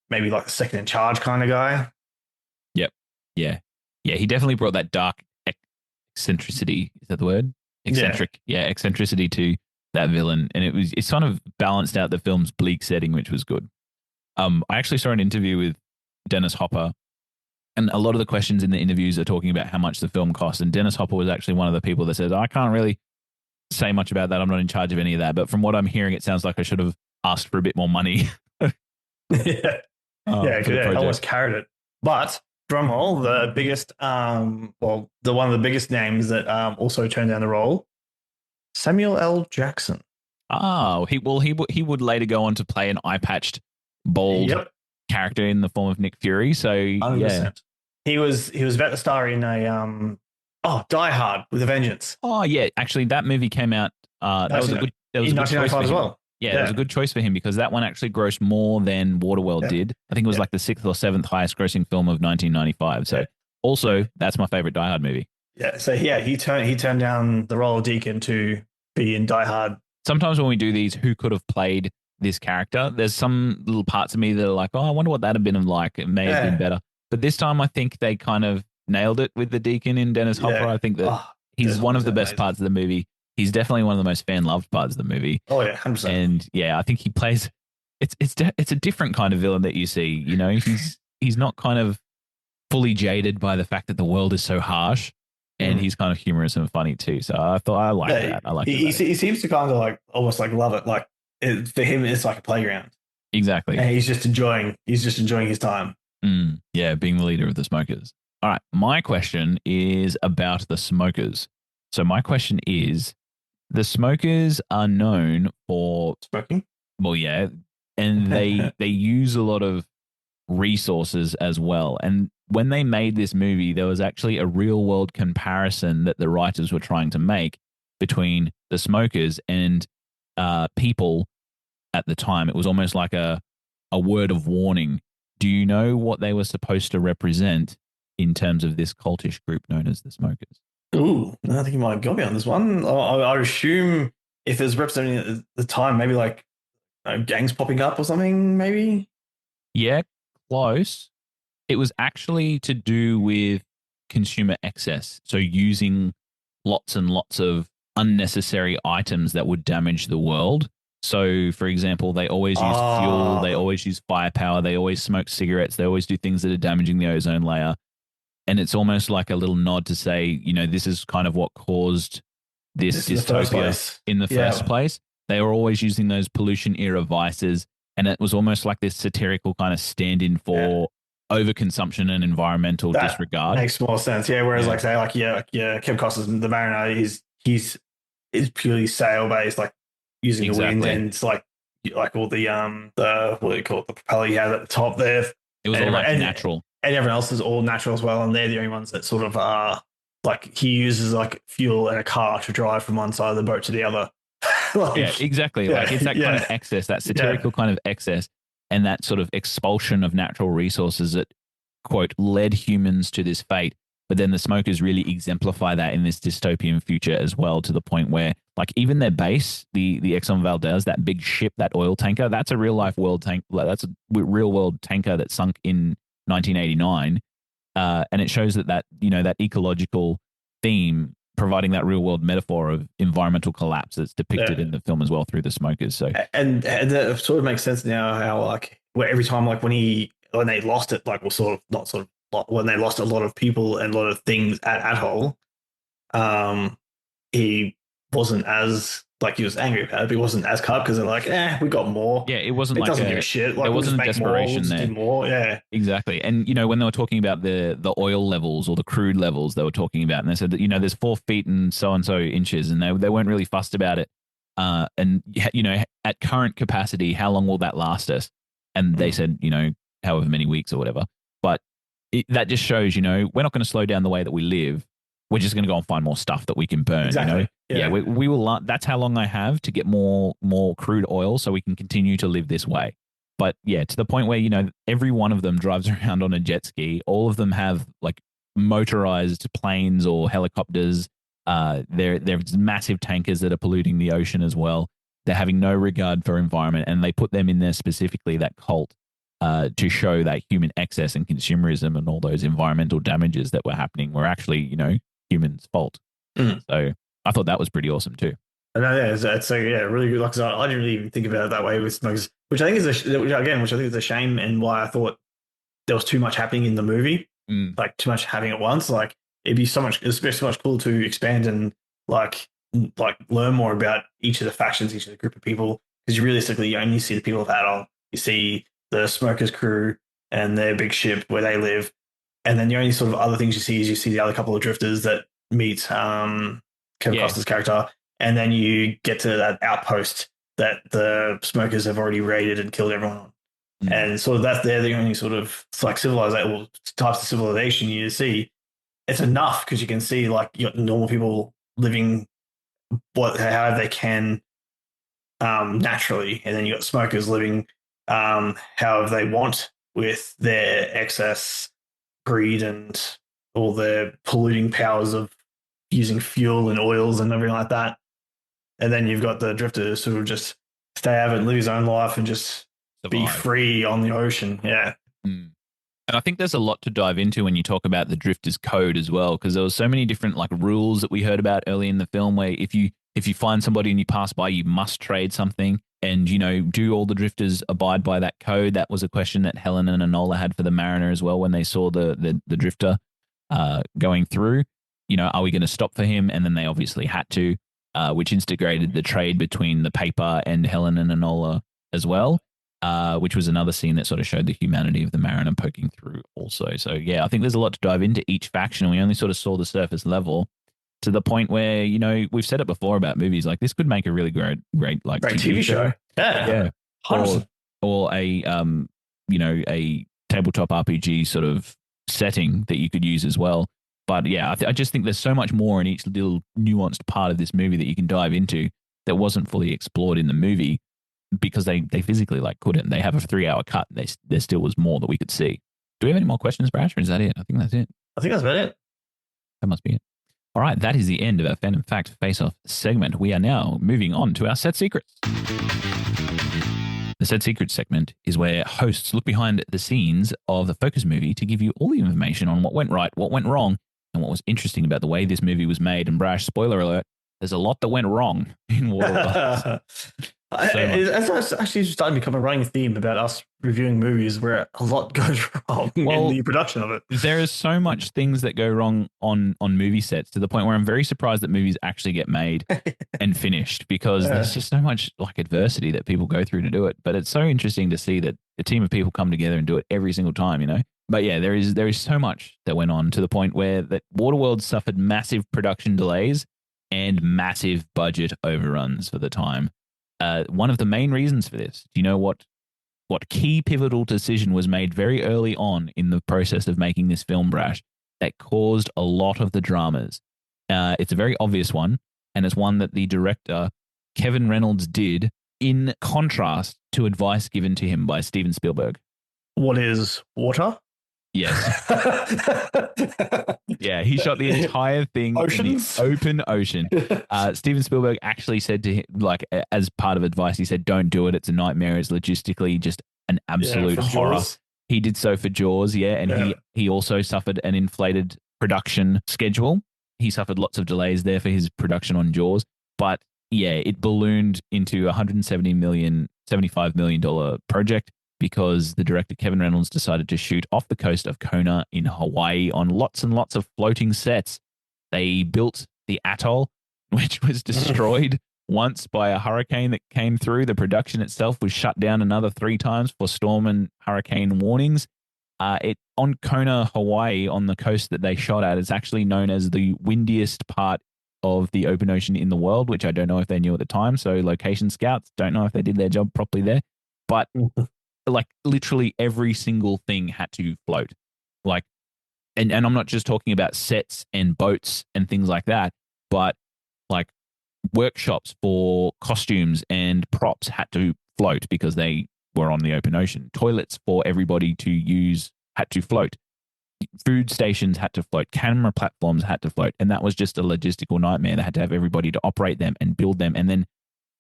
maybe the second in charge kind of guy. Yep. Yeah. Yeah. He definitely brought that dark eccentricity. Is that the word? Eccentric. Yeah. Eccentricity to that villain. And it sort of balanced out the film's bleak setting, which was good. I actually saw an interview with Dennis Hopper, and a lot of the questions in the interviews are talking about how much the film cost. And Dennis Hopper was actually one of the people that said, I can't really say much about that. I'm not in charge of any of that. But from what I'm hearing, it sounds like I should have asked for a bit more money. Yeah, I almost carried it. But drumroll, the biggest, one of the biggest names that also turned down the role, Samuel L. Jackson. Oh, he would later go on to play an eye-patched, bald character in the form of Nick Fury. So 100%. Yeah, he was about to star in a Die Hard with a Vengeance. Oh yeah, actually that movie came out. That was a good choice as well. Yeah, it was a good choice for him because that one actually grossed more than Waterworld did. I think it was like the 6th or 7th highest grossing film of 1995. So also that's my favorite Die Hard movie. Yeah, so he turned down the role of Deacon to be in Die Hard. Sometimes when we do these, who could have played this character? There's some little parts of me that are like, oh, I wonder what that'd have been like. It may have been better. But this time I think they kind of nailed it with the Deacon in Dennis Hopper. I think that he's one of the best parts of the movie. He's definitely one of the most fan-loved parts of the movie. Oh yeah, 100%. And yeah, I think he plays. It's a different kind of villain that you see. You know, he's not kind of fully jaded by the fact that the world is so harsh, and he's kind of humorous and funny too. So I thought I like that. I like. He seems to kind of almost love it. Like for him, it's like a playground. Exactly. And he's just enjoying his time. Yeah, being the leader of the smokers. All right, my question is about the smokers. So my question is, the smokers are known for smoking. Well, yeah, and they use a lot of resources as well. And when they made this movie, there was actually a real world comparison that the writers were trying to make between the smokers and people at the time. It was almost like a word of warning. Do you know what they were supposed to represent in terms of this cultish group known as the smokers? Ooh, I think you might have got me on this one. I assume if it's representing at the time, maybe like gangs popping up or something, maybe? Yeah, close. It was actually to do with consumer excess. So using lots and lots of unnecessary items that would damage the world. So, for example, they always use fuel, they always use firepower, they always smoke cigarettes, they always do things that are damaging the ozone layer. And it's almost like a little nod to say, you know, this is kind of what caused this dystopia in the first place. They were always using those pollution era vices. And it was almost like this satirical kind of stand-in for overconsumption and environmental disregard. Makes more sense. Yeah. Whereas Kevin Costner, the Mariner, he's purely sail-based, like using the wind, and it's like all the what do you call it, the propeller you have at the top there. It was all natural. And everyone else is all natural as well, and they're the only ones that sort of are like he uses like fuel and a car to drive from one side of the boat to the other. Yeah, exactly. Like it's that kind of excess, that satirical kind of excess, and that sort of expulsion of natural resources that, quote, led humans to this fate. But then the smokers really exemplify that in this dystopian future as well, to the point where, like, even their base, the Exxon Valdez, that big ship, that oil tanker, that's a real life world tank. That's a real world tanker that sunk in 1989. And it shows that that ecological theme, providing that real world metaphor of environmental collapse that's depicted in the film as well through the smokers. So and that sort of makes sense now, how like where every time, like when they lost it, like, when they lost a lot of people and a lot of things at Atoll, he wasn't as, like, he was angry about it, but he wasn't as cut, because they're like, we got more. Yeah, it wasn't it like doesn't give a shit. Like, there we'll wasn't just make desperation more, we'll there. do more. Yeah, exactly. And when they were talking about the oil levels or the crude levels, they were talking about, and they said that there's 4 feet and so inches, and they weren't really fussed about it. And at current capacity, how long will that last us? And they said, however many weeks or whatever. But that just shows, we're not going to slow down the way that we live. We're just going to go and find more stuff that we can burn. exactly. Yeah, we will. That's how long I have to get more crude oil, so we can continue to live this way. But yeah, to the point where every one of them drives around on a jet ski. All of them have like motorized planes or helicopters. There's massive tankers that are polluting the ocean as well. They're having no regard for environment, and they put them in there specifically, that cult, to show that human excess and consumerism and all those environmental damages that were happening were actually, humans' fault. So I thought that was pretty awesome too. I know, it's really good. Like, I didn't really even think about it that way with smokers, which I think is a shame, and why I thought there was too much happening in the movie, like too much happening at once. Like, it'd be so much cool to expand and like learn more about each of the factions, each of the group of people, because you realistically only see the people of Adol. You see the smokers crew and their big ship where they live, and then the only sort of other things you see the other couple of drifters that meet Kevin Costner's character, and then you get to that outpost that the smokers have already raided and killed everyone on. And sort of they're the only sort of like civilization, types of civilization you see. It's enough because you can see like normal people living how they can naturally, and then you got smokers living however they want, with their excess greed and all their polluting powers of using fuel and oils and everything like that. And then you've got the drifters who will just stay out and live his own life and just be free on the ocean. Yeah. And I think there's a lot to dive into when you talk about the drifters code as well, because there was so many different like rules that we heard about early in the film, where if you find somebody and you pass by, you must trade something. And, do all the drifters abide by that code? That was a question that Helen and Enola had for the Mariner as well when they saw the drifter going through. Are we going to stop for him? And then they obviously had to, which instigated the trade between the paper and Helen and Enola as well, which was another scene that sort of showed the humanity of the Mariner poking through also. So, yeah, I think there's a lot to dive into each faction. We only sort of saw the surface level, to the point where, we've said it before about movies, like this could make a really great like great TV show. Yeah. Or a a tabletop RPG sort of setting that you could use as well. But yeah, I just think there's so much more in each little nuanced part of this movie that you can dive into that wasn't fully explored in the movie, because they physically couldn't. They have a 3-hour cut. There still was more that we could see. Do we have any more questions, Brash, or is that it? I think that's it. I think that's about it. That must be it. All right, that is the end of our Fandom Fact Face-Off segment. We are now moving on to our Set Secrets. The Set Secrets segment is where hosts look behind the scenes of the focus movie to give you all the information on what went right, what went wrong, and what was interesting about the way this movie was made. And Brash, spoiler alert, there's a lot that went wrong in Waterworld. It's actually starting to become a running theme about us reviewing movies where a lot goes wrong in the production of it. There is so much things that go wrong on movie sets, to the point where I'm very surprised that movies actually get made and finished, because there's just so much adversity that people go through to do it. But it's so interesting to see that a team of people come together and do it every single time, But yeah, there is so much that went on, to the point where that Waterworld suffered massive production delays and massive budget overruns for the time. One of the main reasons for this, do you know what key pivotal decision was made very early on in the process of making this film, Brash, that caused a lot of the dramas? It's a very obvious one, and it's one that the director, Kevin Reynolds, did in contrast to advice given to him by Steven Spielberg. What is water? Yes. Yeah, he shot the entire thing Oceans? in the open ocean. Steven Spielberg actually said to him, like, as part of advice, he said, "Don't do it. It's a nightmare. It's logistically just an absolute horror." Jaws. He did so for Jaws, yeah, and he also suffered an inflated production schedule. He suffered lots of delays there for his production on Jaws, but yeah, it ballooned into $175 million project because the director Kevin Reynolds decided to shoot off the coast of Kona in Hawaii on lots and lots of floating sets. They built the atoll, which was destroyed once by a hurricane that came through. The production itself was shut down another 3 times for storm and hurricane warnings. It on Kona, Hawaii, on the coast that they shot at, it's actually known as the windiest part of the open ocean in the world, which I don't know if they knew at the time. So location scouts don't know if they did their job properly there. But like literally every single thing had to float. Like, and I'm not just talking about sets and boats and things like that, but like workshops for costumes and props had to float because they were on the open ocean. Toilets for everybody to use had to float. Food stations had to float. Camera platforms had to float. And that was just a logistical nightmare. They had to have everybody to operate them and build them and then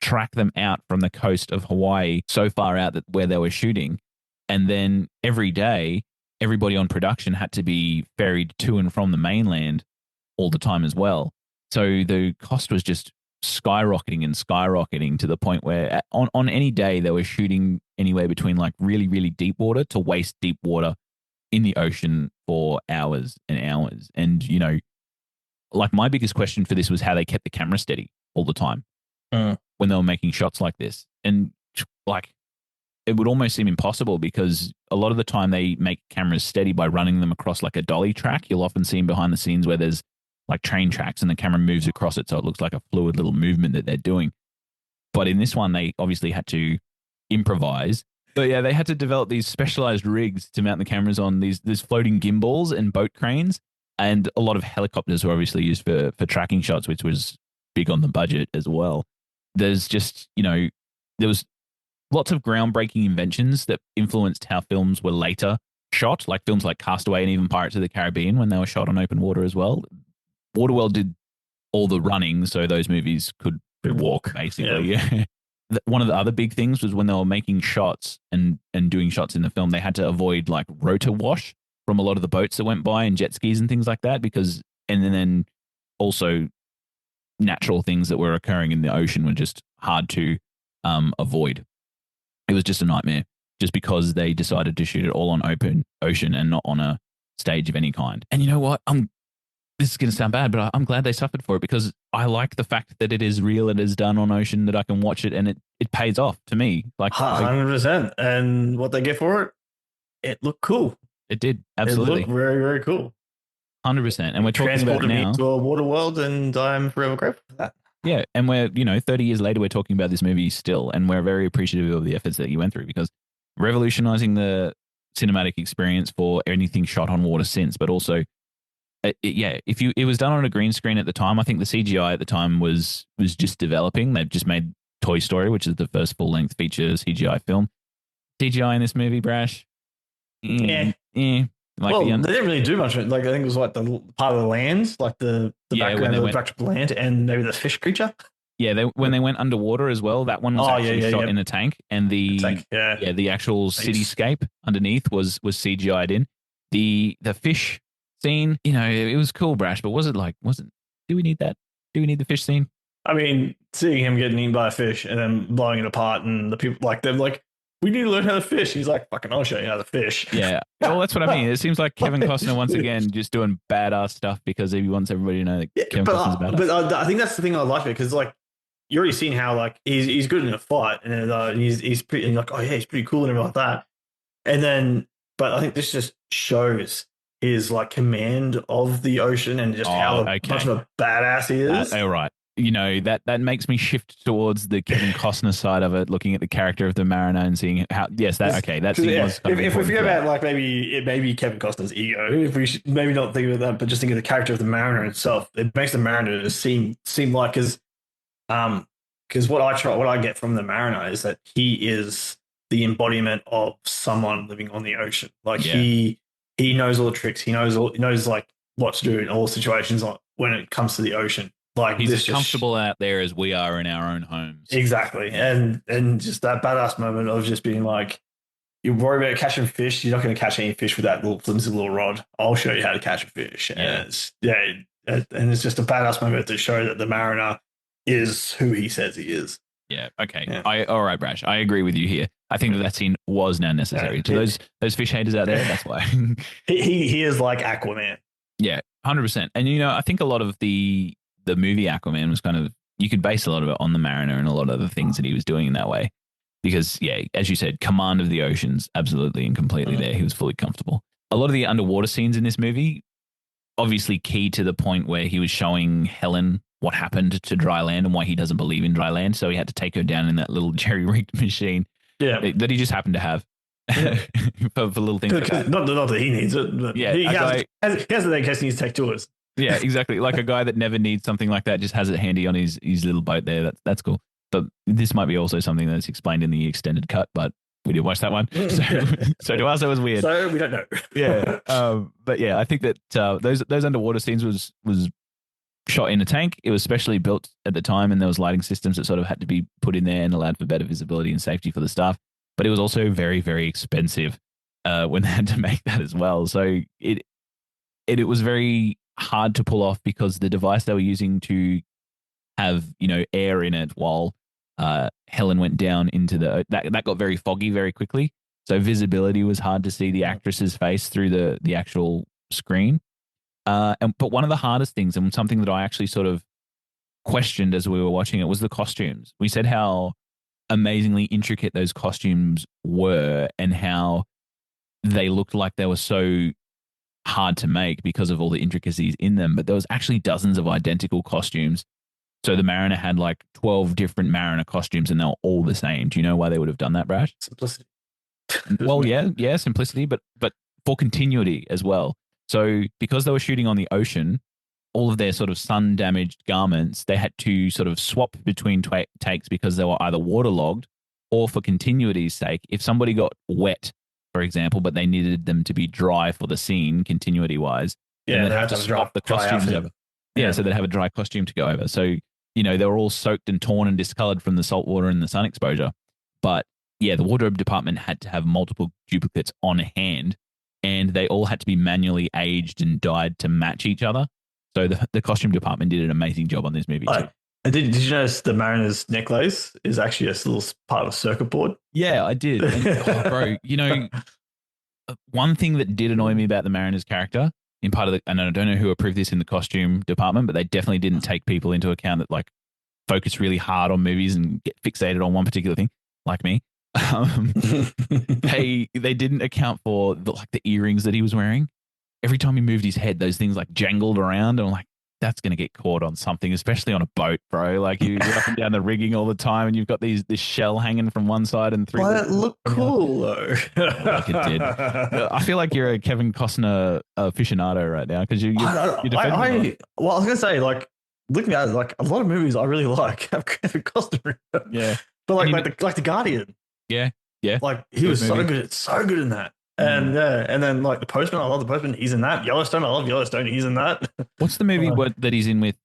track them out from the coast of Hawaii so far out that where they were shooting. And then every day, everybody on production had to be ferried to and from the mainland all the time as well. So the cost was just skyrocketing to the point where on any day they were shooting anywhere between like really, really deep water to waist deep water in the ocean for hours and hours. And, you know, like my biggest question for this was how they kept the camera steady all the time when they were making shots like this. And like, it would almost seem impossible because a lot of the time they make cameras steady by running them across like a dolly track. You'll often see them behind the scenes where there's like train tracks and the camera moves across it. So it looks like a fluid little movement that they're doing. But in this one, they obviously had to improvise. But yeah, they had to develop these specialized rigs to mount the cameras on these floating gimbals and boat cranes. And a lot of helicopters were obviously used for tracking shots, which was big on the budget as well. There's just, you know, there was lots of groundbreaking inventions that influenced how films were later shot, like films like Castaway and even Pirates of the Caribbean when they were shot on open water as well. Waterworld did all the running, so those movies could walk, basically. Yeah. One of the other big things was when they were making shots and doing shots in the film, they had to avoid like rotor wash from a lot of the boats that went by and jet skis and things like that because, and then also natural things that were occurring in the ocean were just hard to avoid. It was just a nightmare just because they decided to shoot it all on open ocean and not on a stage of any kind. And you know what? This is going to sound bad, but I'm glad they suffered for it because I like the fact that it is real, it is done on ocean, that I can watch it and it pays off to me. Like 100%. And what they get for it looked cool. It did. Absolutely. It looked very, very cool. 100%. And we're talking about it now. To a Waterworld, and I'm forever grateful for that. Yeah. And we're, 30 years later, we're talking about this movie still. And we're very appreciative of the efforts that you went through because revolutionizing the cinematic experience for anything shot on water since, but also, it was done on a green screen at the time. I think the CGI at the time was just developing. They've just made Toy Story, which is the first full-length feature CGI film. CGI in this movie, Brash? Yeah. Like well, they didn't really do much. Like I think it was like the part of the land, like the background of the backdrop of the land, and maybe the fish creature. Yeah, when they went underwater as well, that one was shot in a tank, and the actual cityscape underneath was CGI'd in. The fish scene, it was cool, Brash, but do we need that? Do we need the fish scene? I mean, seeing him getting eaten by a fish and then blowing it apart, and the people they're like, we need to learn how to fish. He's like, fucking, I'll show you how to fish. Yeah. Well, that's what I mean. It seems like Kevin Costner, once again, just doing badass stuff because he wants everybody to know that Kevin Costner's badass. But I think that's the thing I like it because, you're already seeing how, he's good in a fight and he's pretty, and oh, yeah, he's pretty cool and everything like that. And then, but I think this just shows his, command of the ocean and just how much of a badass he is. All right. That makes me shift towards the Kevin Costner side of it, looking at the character of the mariner and seeing how. Yes, that scene was. If we forget about maybe Kevin Costner's ego, if we should maybe not think of that, but just think of the character of the mariner itself, it makes the mariner seem like because what I get from the mariner is that he is the embodiment of someone living on the ocean. he knows all the tricks. He knows like what to do in all situations when it comes to the ocean. Like He's this as just comfortable out there as we are in our own homes. exactly, and just that badass moment of just being like, you worry about catching fish. You're not going to catch any fish with that little flimsy little rod. I'll show you how to catch a fish. Yeah. And it's just a badass moment to show that the mariner is who he says he is. Yeah. Okay. Yeah. All right, Brash. I agree with you here. I think that scene was now necessary. Yeah. To those fish haters out there, that's why. He is like Aquaman. Yeah, 100%. And I think a lot of the movie Aquaman was kind of, you could base a lot of it on the mariner and a lot of the things that he was doing in that way. Because, yeah, as you said, command of the oceans, absolutely and completely there. He was fully comfortable. A lot of the underwater scenes in this movie, obviously key to the point where he was showing Helen what happened to dry land and why he doesn't believe in dry land. So he had to take her down in that little jerry-rigged machine that he just happened to have for little things. Like that. Not that he needs it, but yeah, he has it in case he needs to take tours. Yeah, exactly. Like a guy that never needs something like that just has it handy on his little boat there. That's cool. But this might be also something that's explained in the extended cut, but we didn't watch that one. So to us, it was weird. So we don't know. Yeah. But yeah, I think that those underwater scenes was shot in a tank. It was specially built at the time, and there was lighting systems that sort of had to be put in there and allowed for better visibility and safety for the staff. But it was also very, very expensive when they had to make that as well. So it was very hard to pull off because the device they were using to have air in it while Helen went down into that got very foggy very quickly. So visibility was hard to see the actress's face through the actual screen. But one of the hardest things, and something that I actually sort of questioned as we were watching it, was the costumes. We said how amazingly intricate those costumes were and how they looked like they were so hard to make because of all the intricacies in them. But there was actually dozens of identical costumes. So the mariner had like 12 different mariner costumes and they were all the same. Do you know why they would have done that, Brash? Simplicity. Well, yeah, simplicity, but for continuity as well. So because they were shooting on the ocean, all of their sort of sun-damaged garments, they had to sort of swap between takes because they were either waterlogged or for continuity's sake. If somebody got wet, for example, but they needed them to be dry for the scene, continuity-wise, then they'd have to swap the costumes over. Yeah, so they'd have a dry costume to go over. So, they were all soaked and torn and discolored from the salt water and the sun exposure. But yeah, the wardrobe department had to have multiple duplicates on hand, and they all had to be manually aged and dyed to match each other. So the costume department did an amazing job on this movie too. Did you notice the mariner's necklace is actually a little part of a circuit board? Yeah, I did. And, bro, one thing that did annoy me about the mariner's character, and I don't know who approved this in the costume department, but they definitely didn't take people into account that like focus really hard on movies and get fixated on one particular thing, like me. They didn't account for the earrings that he was wearing. Every time he moved his head, those things like jangled around, and I'm like, that's going to get caught on something, especially on a boat, bro. Like you're up and down the rigging all the time, and you've got this shell hanging from one side and three. Well, that looked cool though. Like it did. I feel like you're a Kevin Costner aficionado right now because you're defending him. Well, I was gonna say, like, looking at it, like a lot of movies I really like have Kevin Costner. Yeah, but like the Guardian. Yeah. Like he was so good in that. And and then like the Postman, I love the Postman. He's in that. Yellowstone, I love Yellowstone. He's in that. What's the movie that he's in with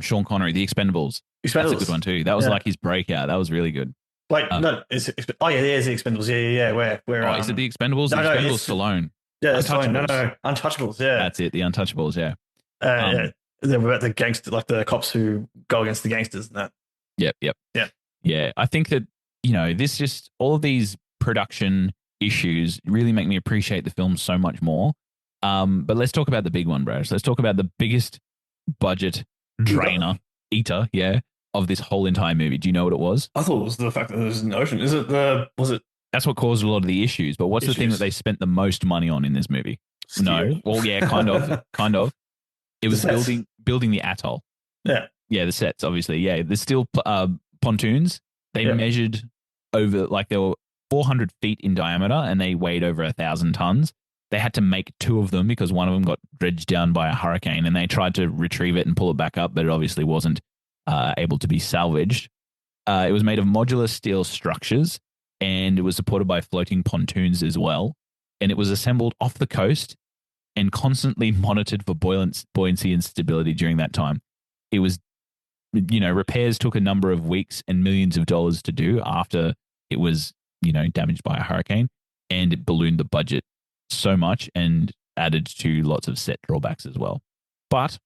Sean Connery? The Expendables. That's a good one too. That was like his breakout. That was really good. Wait, no, there's the Expendables. Yeah. Where? Is it the Expendables? No, Expendables Stallone. Yeah, Stallone. No, Untouchables. Yeah, that's it. The Untouchables. Yeah. Yeah. They're about the gangster, like the cops who go against the gangsters and that. Yep. Yeah. I think that this just all of these production issues really make me appreciate the film so much more. But let's talk about the big one, Brash. Let's talk about the biggest budget eater, of this whole entire movie. Do you know what it was? I thought it was the fact that it was in the ocean. Was it? That's what caused a lot of the issues. But what's the thing that they spent the most money on in this movie? Steel. No. Well, yeah, kind of. It was building the atoll. Yeah. Yeah, the sets, obviously. Yeah, there's still pontoons. They measured over, like, they were 400 feet in diameter and they weighed over 1,000 tons. They had to make two of them because one of them got dredged down by a hurricane, and they tried to retrieve it and pull it back up, but it obviously wasn't able to be salvaged. It was made of modular steel structures, and it was supported by floating pontoons as well. and it was assembled off the coast and constantly monitored for buoyancy and stability during that time. It was, repairs took a number of weeks and millions of dollars to do after it was, damaged by a hurricane, and it ballooned the budget so much and added to lots of set drawbacks as well. But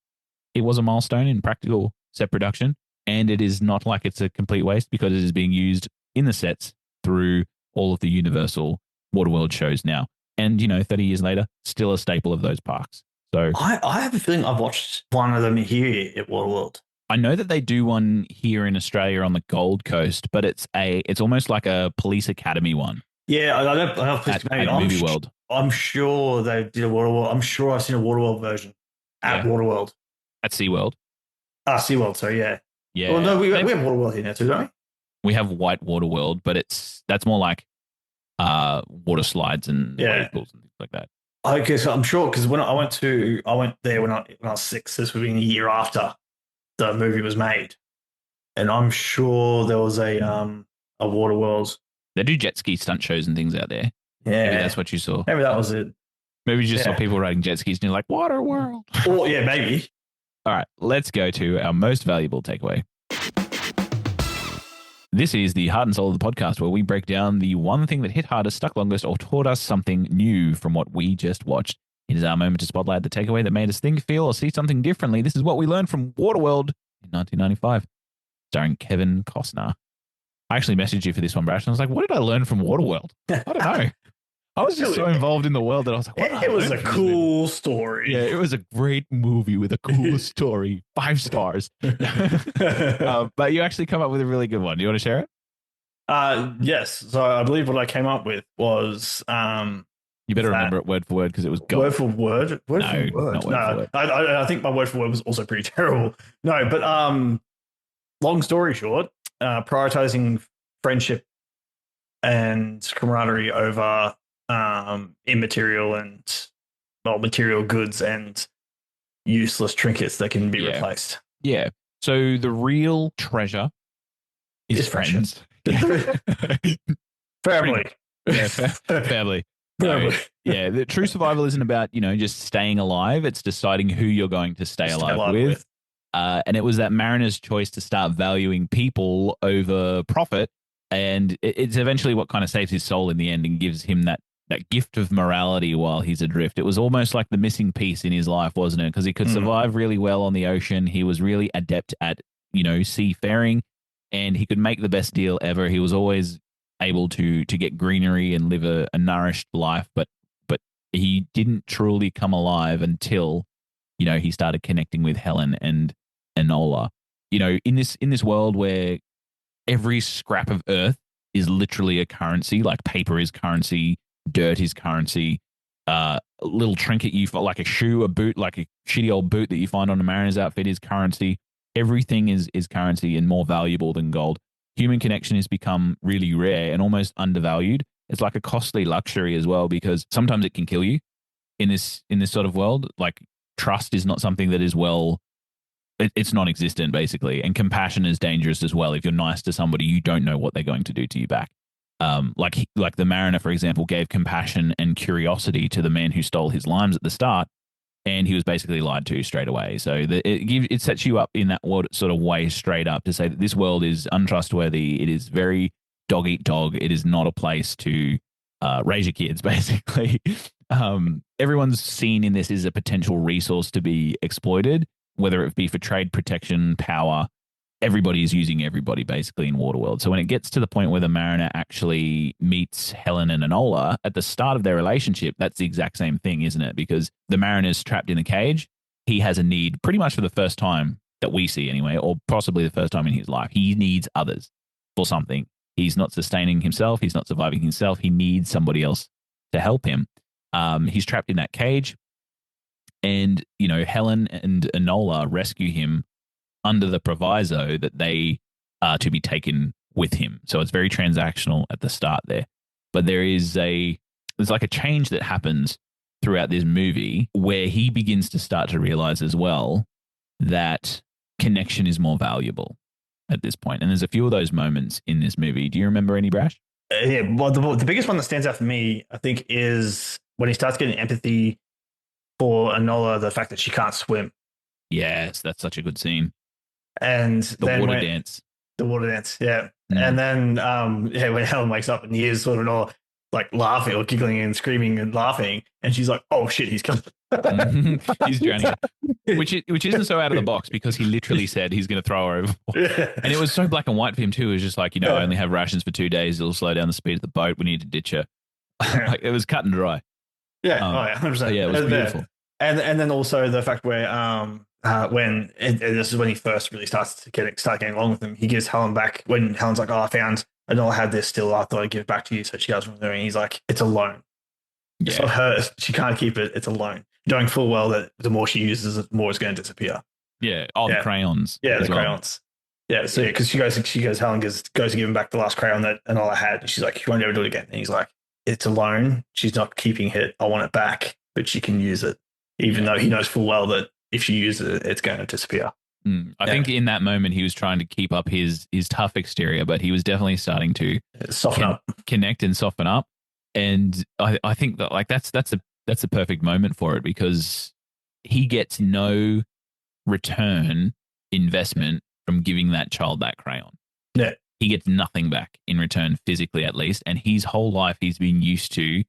it was a milestone in practical set production, and it is not like it's a complete waste because it is being used in the sets through all of the Universal Waterworld shows now. And, 30 years later, still a staple of those parks. So I have a feeling I've watched one of them here at Waterworld. I know that they do one here in Australia on the Gold Coast, but it's almost like a police academy one. Yeah, I don't at Movie World. I'm sure they did a Waterworld. I'm sure I've seen a Waterworld version at Waterworld. At SeaWorld. SeaWorld, so yeah. Yeah. Well, no, we have Waterworld here now too, don't we? We have White Waterworld, but that's more like water slides and wave pools and things like that. Okay, so I'm sure because when I went there when I was 6. This would be a year after the movie was made, and I'm sure there was a Waterworld. They do jet ski stunt shows and things out there. Yeah, maybe that's what you saw. Maybe that was it. Maybe you just saw people riding jet skis and you're like, Waterworld. Oh yeah, maybe. All right, let's go to our most valuable takeaway. This is the Heart and Soul of the podcast, where we break down the one thing that hit hardest, stuck longest, or taught us something new from what we just watched. It is our moment to spotlight the takeaway that made us think, feel, or see something differently. This is what we learned from Waterworld in 1995, starring Kevin Costner. I actually messaged you for this one, Brash, and I was like, what did I learn from Waterworld? I don't know. I was just so involved in the world that I was like, what? It was a cool story. Yeah, it was a great movie with a cool story. 5 stars. But you actually come up with a really good one. Do you want to share it? Yes. So I believe what I came up with was you better remember it word for word because it was gold. Word for word? Word for word. Not word for word. I think my word for word was also pretty terrible. No, but long story short, prioritizing friendship and camaraderie over immaterial and material goods and useless trinkets that can be replaced. Yeah. So the real treasure is friends. Family. Yeah, family. No, yeah, the true survival isn't about, just staying alive. It's deciding who you're going to stay alive with. And it was that mariner's choice to start valuing people over profit. And it's eventually what kind of saves his soul in the end and gives him that gift of morality while he's adrift. It was almost like the missing piece in his life, wasn't it? Because he could survive really well on the ocean. He was really adept at, seafaring, and he could make the best deal ever. He was always able to get greenery and live a nourished life, but he didn't truly come alive until, he started connecting with Helen and Enola. In this world where every scrap of earth is literally a currency, like paper is currency, dirt is currency, a little trinket you find, like a shoe, a boot, like a shitty old boot that you find on a mariner's outfit is currency. Everything is currency and more valuable than gold. Human connection has become really rare and almost undervalued. It's like a costly luxury as well, because sometimes it can kill you in this sort of world. Like trust is not something that is it's non-existent basically. And compassion is dangerous as well. If you're nice to somebody, you don't know what they're going to do to you back. Like the mariner, for example, gave compassion and curiosity to the man who stole his limes at the start, and he was basically lied to straight away. So it sets you up in that sort of way straight up to say that this world is untrustworthy. It is very dog eat dog. It is not a place to raise your kids, basically. Everyone's seen in this as a potential resource to be exploited, whether it be for trade, protection, power. Everybody is using everybody basically in Waterworld. So when it gets to the point where the mariner actually meets Helen and Enola at the start of their relationship, that's the exact same thing, isn't it? Because the mariner's trapped in the cage. He has a need pretty much for the first time that we see anyway, or possibly the first time in his life. He needs others for something. He's not sustaining himself. He's not surviving himself. He needs somebody else to help him. He's trapped in that cage. And, Helen and Enola rescue him under the proviso that they are to be taken with him. So it's very transactional at the start there. But there's like a change that happens throughout this movie where he begins to start to realize as well that connection is more valuable at this point. And there's a few of those moments in this movie. Do you remember any, Brash? Yeah, well, the biggest one that stands out for me, I think, is when he starts getting empathy for Enola, the fact that she can't swim. Yes, that's such a good scene. And The then water dance. The water dance, yeah. Mm. And then when Helen wakes up and he is sort of all like laughing or giggling and screaming and laughing, and she's like, "Oh shit, he's coming." He's drowning her. Which isn't so out of the box because he literally said he's going to throw her overboard. Yeah. And it was so black and white for him too. It was just like, I only have rations for 2 days. It'll slow down the speed of the boat. We need to ditch her. Like, it was cut and dry. Yeah, 100%. So yeah, it was beautiful. And then also the fact where when this is when he first really starts to start getting along with him, he gives Helen back when Helen's like, "Oh, I found Enola had this still. I thought I'd give it back to you." So she goes from there, and he's like, "It's a loan. It's not hers. She can't keep it. It's a loan." Knowing full well that the more she uses it, the more it's going to disappear. Yeah. Oh, the crayons. Yeah, the crayons. Yeah. So because Helen goes to give him back the last crayon that Enola had, and she's like, "You won't ever do it again." And he's like, "It's a loan. She's not keeping it. I want it back, but she can use it, even though he knows full well that if she uses it, it's going to disappear." I think in that moment he was trying to keep up his tough exterior, but he was definitely starting to connect and soften up. And I think that like that's a perfect moment for it because he gets no return investment from giving that child that crayon. Yeah. He gets nothing back in return, physically at least. And his whole life he's been used to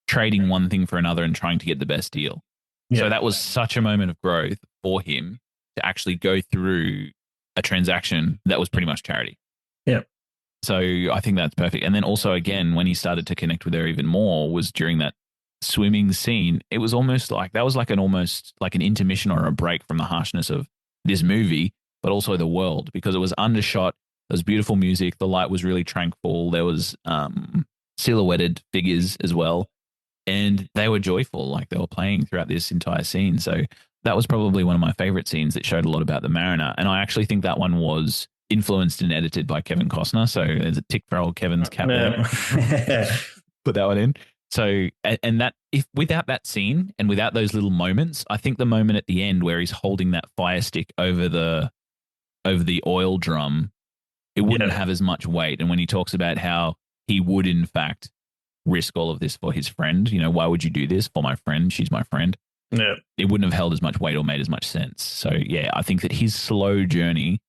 trading one thing for another and trying to get the best deal. Yeah. So that was such a moment of growth for him to actually go through a transaction that was pretty much charity. Yeah. So I think that's perfect. And then also, again, when he started to connect with her even more was during that swimming scene. It was almost like almost like an intermission or a break from the harshness of this movie, but also the world, because it was undershot. There was beautiful music. The light was really tranquil. There was silhouetted figures as well. And they were joyful, like they were playing throughout this entire scene. So that was probably one of my favorite scenes that showed a lot about the Mariner. And I actually think that one was influenced and edited by Kevin Costner. So there's a tick for old Kevin's cap there. Put that one in. So, and that if without that scene and without those little moments, I think the moment at the end where he's holding that fire stick over the oil drum, it wouldn't have as much weight. And when he talks about how he would in fact risk all of this for his friend, why would you do this for my friend? She's my friend. Yeah. It wouldn't have held as much weight or made as much sense. So yeah, I think that his slow journey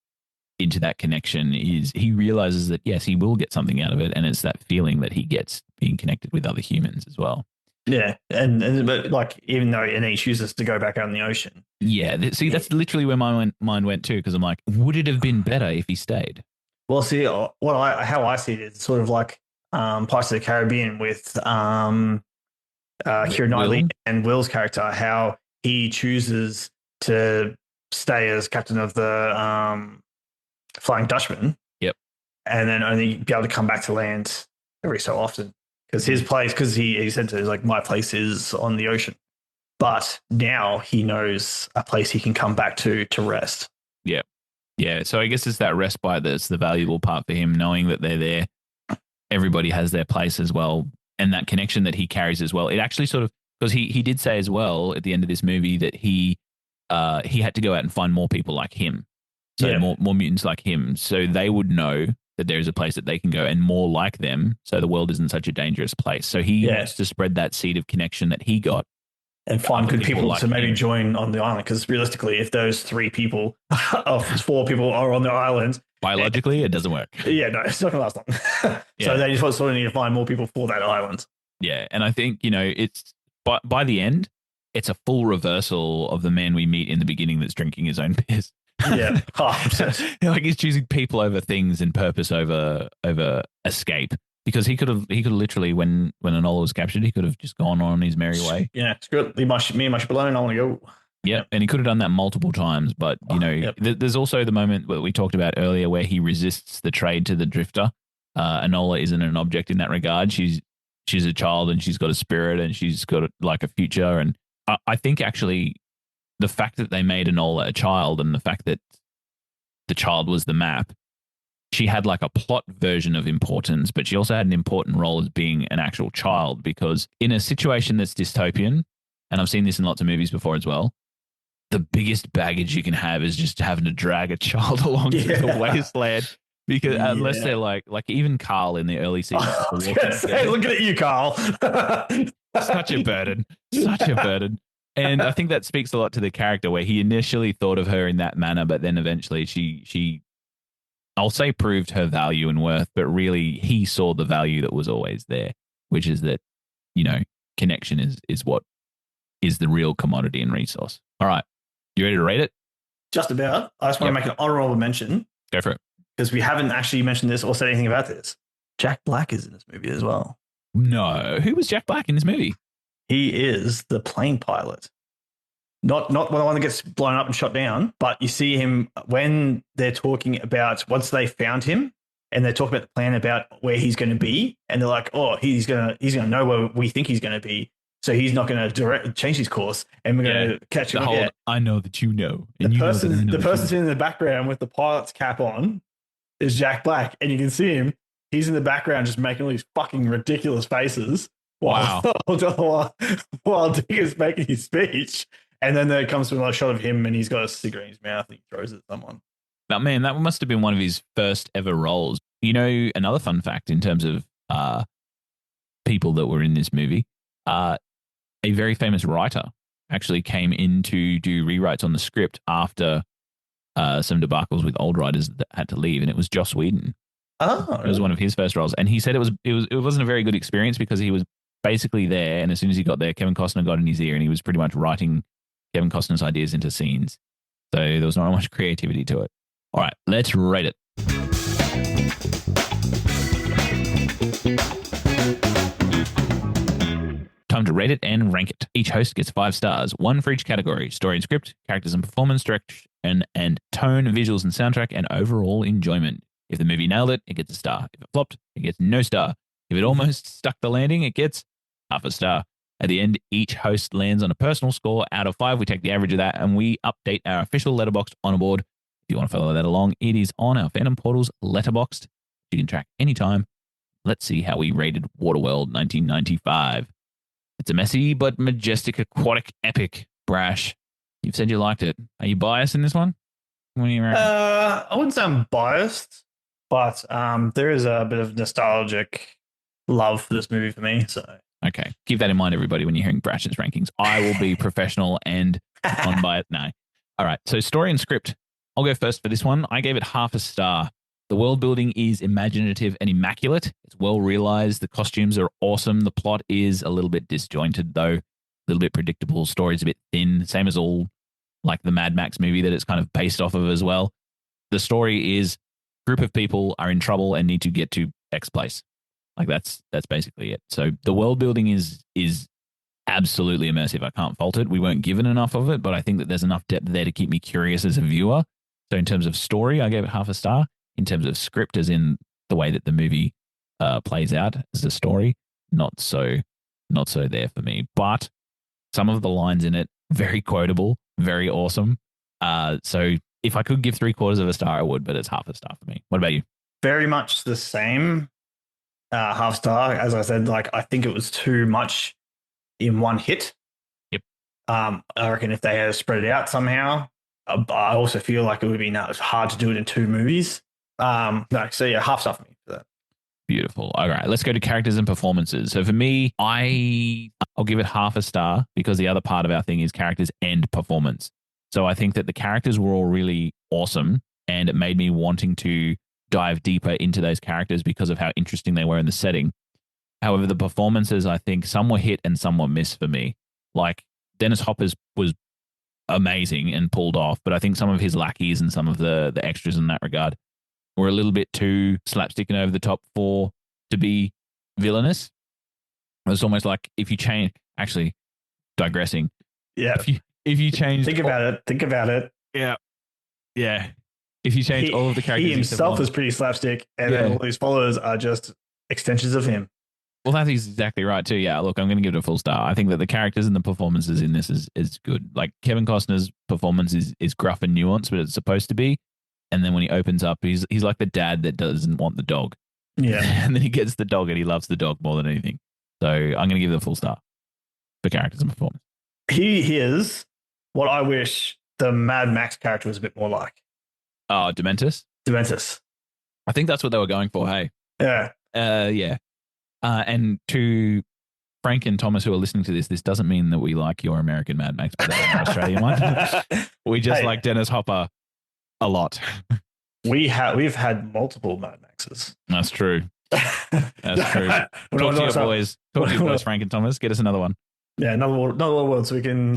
into that connection is he realizes that yes, he will get something out of it, and it's that feeling that he gets being connected with other humans as well. Yeah, but like even though he chooses to go back out in the ocean. Yeah, see, that's literally where my mind went too, because I'm like, would it have been better if he stayed? Well, see, how I see it is sort of like Pirates of the Caribbean with Keira Knightley and Will's character, how he chooses to stay as captain of the Flying Dutchman. Yep. And then only be able to come back to land every so often. Because his place, because he said to us, like, my place is on the ocean. But now he knows a place he can come back to rest. Yeah. Yeah. So I guess it's that respite that's the valuable part for him, knowing that they're there. Everybody has their place as well. And that connection that he carries as well. It actually sort of, because he did say as well at the end of this movie that he had to go out and find more people like him. So more mutants like him. So they would know that there is a place that they can go and more like them. So the world isn't such a dangerous place. So he wants to spread that seed of connection that he got. And find good people like to maybe join on the island. Because realistically, if those 3 people of 4 people are on the island. Biologically, it doesn't work. Yeah, no, it's not going to last long. So they just sort of need to find more people for that island. Yeah. And I think, it's by the end, it's a full reversal of the man we meet in the beginning that's drinking his own piss. Yeah. Like he's choosing people over things and purpose over escape. Because he could have literally, when Enola was captured, he could have just gone on his merry way. Yeah, screw it. Me and my ship alone. I want to go. Yeah, and he could have done that multiple times. But, there's also the moment that we talked about earlier where he resists the trade to the drifter. Enola isn't an object in that regard. She's a child and she's got a spirit and she's got like a future. And I think actually the fact that they made Enola a child and the fact that the child was the map, she had like a plot version of importance, but she also had an important role as being an actual child, because in a situation that's dystopian, and I've seen this in lots of movies before as well, the biggest baggage you can have is just having to drag a child along through the wasteland. Because unless they're like even Carl in the early seasons. Looking at you, Carl. Such a burden. Such a burden. And I think that speaks a lot to the character where he initially thought of her in that manner, but then eventually she I'll say proved her value and worth, but really he saw the value that was always there, which is that, connection is what is the real commodity and resource. All right. You ready to rate it? Just about. I just want to make an honorable mention. Go for it. Because we haven't actually mentioned this or said anything about this. Jack Black is in this movie as well. No. Who was Jack Black in this movie? He is the plane pilot. Not the one that gets blown up and shot down, but you see him when they're talking about once they found him and they're talking about the plan about where he's going to be, and they're like, "Oh, he's gonna know where we think he's going to be, so he's not going to change his course, and we're going to catch him." I know that you know. And the person sitting in the background with the pilot's cap on is Jack Black, and you can see him. He's in the background just making all these fucking ridiculous faces while Digger's making his speech. And then there comes to a shot of him and he's got a cigarette in his mouth and he throws it at someone. But man, that must have been one of his first ever roles. Another fun fact in terms of people that were in this movie, a very famous writer actually came in to do rewrites on the script after some debacles with old writers that had to leave, and it was Joss Whedon. Oh, really? It was one of his first roles, and he said it wasn't a very good experience because he was basically there, and as soon as he got there, Kevin Costner got in his ear, and he was pretty much writing Kevin Costner's ideas into scenes. So there was not much creativity to it. All right, let's rate it. Time to rate it and rank it. Each host gets 5 stars, 1 for each category: story and script, characters and performance, direction and tone, visuals and soundtrack, and overall enjoyment. If the movie nailed it, it gets a star. If it flopped, it gets no star. If it almost stuck the landing, it gets half a star. At the end, each host lands on a personal score out of 5. We take the average of that and we update our official Letterboxd on a board. If you want to follow that along, it is on our Fandom Portal's Letterboxd. You can track anytime. Let's see how we rated Waterworld 1995. It's a messy but majestic aquatic epic. Brash, you've said you liked it. Are you biased in this one? What do you reckon? I wouldn't say I'm biased, but there is a bit of nostalgic love for this movie for me. So okay, keep that in mind, everybody, when you're hearing Brash's rankings. I will be professional and unbiased. No. All right, so story and script. I'll go first for this one. I gave it half a star. The world building is imaginative and immaculate. It's well realized. The costumes are awesome. The plot is a little bit disjointed, though. A little bit predictable. Story's a bit thin. Same as all like the Mad Max movie that it's kind of based off of as well. The story is a group of people are in trouble and need to get to X place. Like that's basically it. So the world building is absolutely immersive. I can't fault it. We weren't given enough of it, but I think that there's enough depth there to keep me curious as a viewer. So in terms of story, I gave it half a star. In terms of script, as in the way that the movie plays out as a story, not so there for me. But some of the lines in it, very quotable, very awesome. So if I could give 3/4 of a star, I would, but it's half a star for me. What about you? Very much the same. Half star. As I said, like I think it was too much in one hit. Yep. I reckon if they had spread it out somehow, I also feel like it would be hard to do it in 2 movies. No, so yeah, half star for me for that. Beautiful. All right, let's go to characters and performances. So for me, I'll give it half a star because the other part of our thing is characters and performance. So I think that the characters were all really awesome, and it made me wanting to dive deeper into those characters because of how interesting they were in the setting. However, the performances, I think some were hit and some were miss for me. Like Dennis Hopper's was amazing and pulled off, but I think some of his lackeys and some of the extras in that regard were a little bit too slapstick and over the top to be villainous. It was almost like if you change, actually digressing. Yeah. If you change, think about it. Yeah. Yeah. If you change all of the characters, he himself is pretty slapstick, and then all his followers are just extensions of him. Well, that's exactly right too. Yeah, look, I'm going to give it a full star. I think that the characters and the performances in this is good. Like Kevin Costner's performance is gruff and nuanced, but it's supposed to be. And then when he opens up, he's like the dad that doesn't want the dog. Yeah. And then he gets the dog and he loves the dog more than anything. So I'm going to give it a full star for characters and performance. He is what I wish the Mad Max character was a bit more like. Oh, Dementus? Dementus. I think that's what they were going for, hey? Yeah. Yeah. And to Frank and Thomas who are listening to this doesn't mean that we like your American Mad Max better than our Australian one. We just like Dennis Hopper a lot. We've had multiple Mad Maxes. That's true. That's true. Talk to your boys. Talk to your boys, Frank and Thomas. Get us another one. Yeah, another world, so we can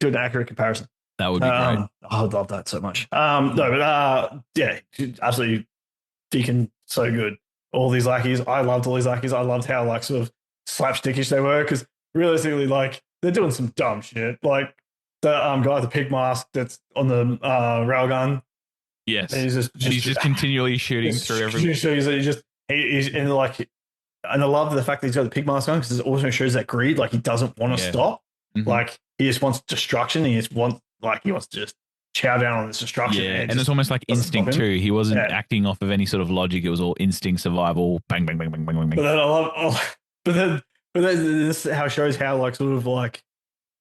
do an accurate comparison. That would be great. I would love that so much. Yeah, absolutely. Deacon, so good. All these lackeys, I loved all these lackeys. I loved how like sort of slapstickish they were, because realistically, like they're doing some dumb shit. Like the guy with the pig mask that's on the railgun. Yes, and he's just continually shooting through everything. He's and like, and I love the fact that he's got the pig mask on, because it also shows that greed. Like he doesn't want to stop. Mm-hmm. Like he just wants destruction. He wants to just chow down on this destruction. Yeah, and it's almost like instinct too. He wasn't acting off of any sort of logic. It was all instinct, survival. Bang, bang, bang, bang, bang, bang. But then I love. But then this is how it shows how like sort of like,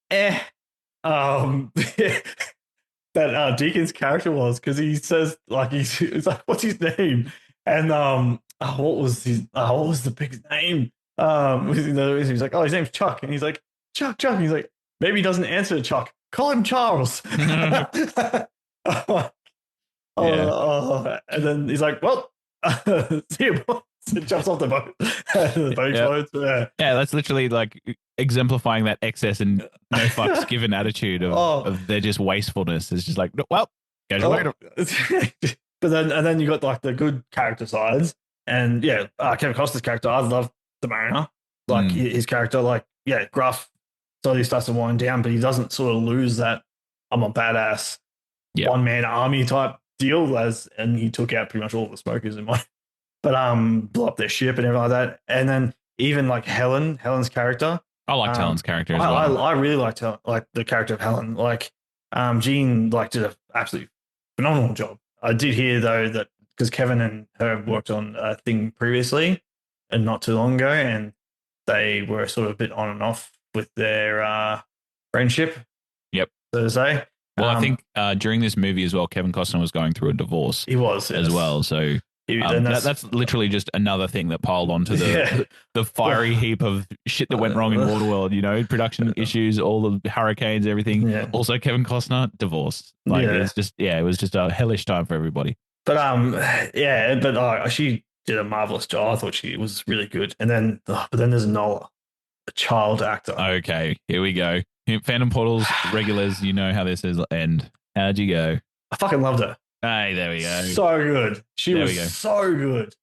that Deacon's character was, because he says like he's like, what's his name? And what was the pig's name? He's like, oh, his name's Chuck, and he's like, Chuck. And he's like, maybe he doesn't answer Chuck. Call him Charles. And then he's like, well, see you, boys. It jumps off the boat. The boat explodes. Yeah, that's literally like exemplifying that excess and no fucks given attitude of their just wastefulness. It's just like, well, catch you later. But then you got like the good character sides, and Kevin Costner's character. I love the Mariner, like his character, like gruff. So he starts to wind down, but he doesn't sort of lose that I'm a badass one man army type deal, and he took out pretty much all the smokers in one. But blew up their ship and everything like that. And then even like Helen's character. I liked Helen's character as well. I really liked the character of Helen. Like Jean did an absolutely phenomenal job. I did hear though that because Kevin and her worked on a thing previously and not too long ago, and they were sort of a bit on and off with their friendship. Yep. So to say. Well, I think during this movie as well, Kevin Costner was going through a divorce. He was as well. So that's literally just another thing that piled onto the fiery heap of shit that went wrong in Waterworld. Production issues, all the hurricanes, everything. Yeah. Also, Kevin Costner divorced. It was just a hellish time for everybody. But she did a marvelous job. I thought she was really good. And then, but then there's Nola, a child actor. Okay, here we go. Phantom Portals regulars, you know how this is end. How'd you go? I fucking loved her. Hey, there we go. So good. She was so good.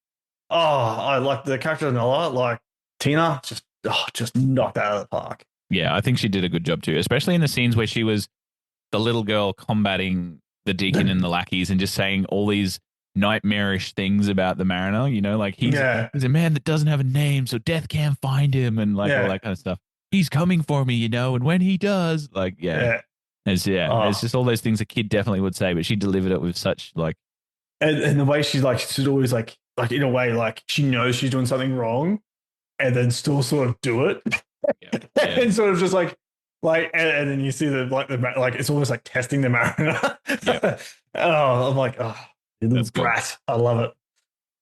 Oh, I like the character of Nola, like Tina, just knocked out of the park. Yeah, I think she did a good job too, especially in the scenes where she was the little girl combating the deacon and the lackeys and just saying all these nightmarish things about the Mariner, like he's a man that doesn't have a name, so death can't find him, and like all that kind of stuff. He's coming for me, and when he does, it's just all those things a kid definitely would say, but she delivered it with such like, and the way she's like, she's always like in a way, like she knows she's doing something wrong, and then still sort of do it, and sort of just like, and then you see like it's almost like testing the Mariner. I'm like, you little brat, I love it.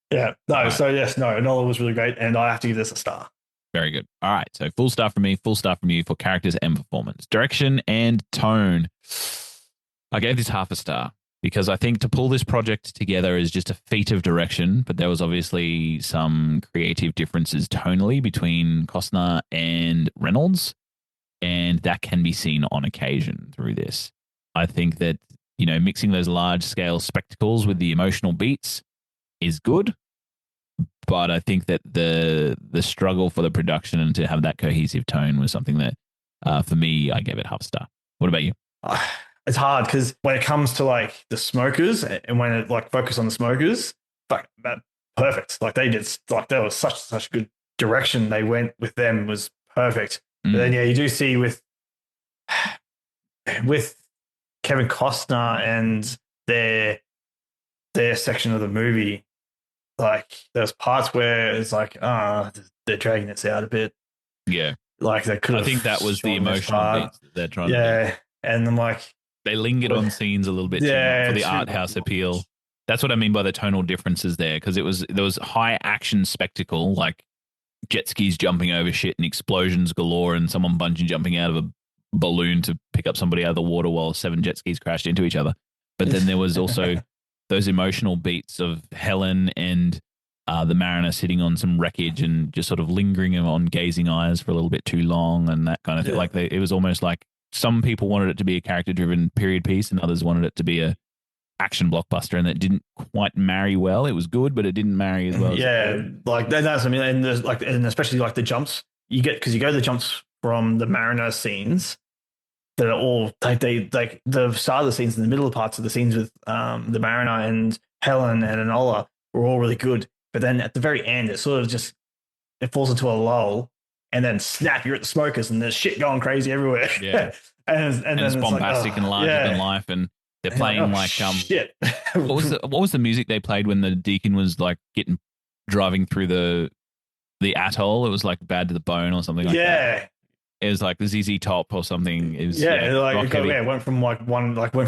Yeah, no, so yes, no, Nola was really great, and I have to give this a star. Very good. All right. So full star from me, full star from you for characters and performance. Direction and tone. I gave this half a star because I think to pull this project together is just a feat of direction, but there was obviously some creative differences tonally between Costner and Reynolds, and that can be seen on occasion through this. I think that, mixing those large-scale spectacles with the emotional beats is good. But I think that the struggle for the production and to have that cohesive tone was something that, for me, I gave it half a star. What about you? It's hard because when it comes to like the smokers and when it like focus on the smokers, perfect. Like they did, like there was such good direction they went with them was perfect. But then you do see with Kevin Costner and their section of the movie. Like there's parts where it's like, they're dragging this out a bit. Yeah, like they could. I think that was the emotional beats that they're trying to do. And I'm like, they lingered on scenes a little bit for the art house appeal. That's what I mean by the tonal differences there, because there was high action spectacle, like jet skis jumping over shit and explosions galore and someone bungee jumping out of a balloon to pick up somebody out of the water while 7 jet skis crashed into each other. But then there was also those emotional beats of Helen and the mariner sitting on some wreckage and just sort of lingering on gazing eyes for a little bit too long and that kind of thing. Like it was almost like some people wanted it to be a character-driven period piece and others wanted it to be a action blockbuster, and that didn't quite marry well. It was good, but it didn't marry as well. Yeah, like that's, I mean, and there's like, and especially like the jumps you get, because you go to the jumps from the mariner scenes that are all they like the start of the scenes and the middle parts of the scenes with the mariner and Helen and Enola were all really good, but then at the very end it sort of just it falls into a lull, and then snap, you're at the smokers and there's shit going crazy everywhere. Yeah, and then it's bombastic like, and larger than life, and they're playing like shit. what was the music they played when the deacon was like driving through the atoll? It was like Bad to the Bone or something like that. It was like the ZZ Top or something. It was it went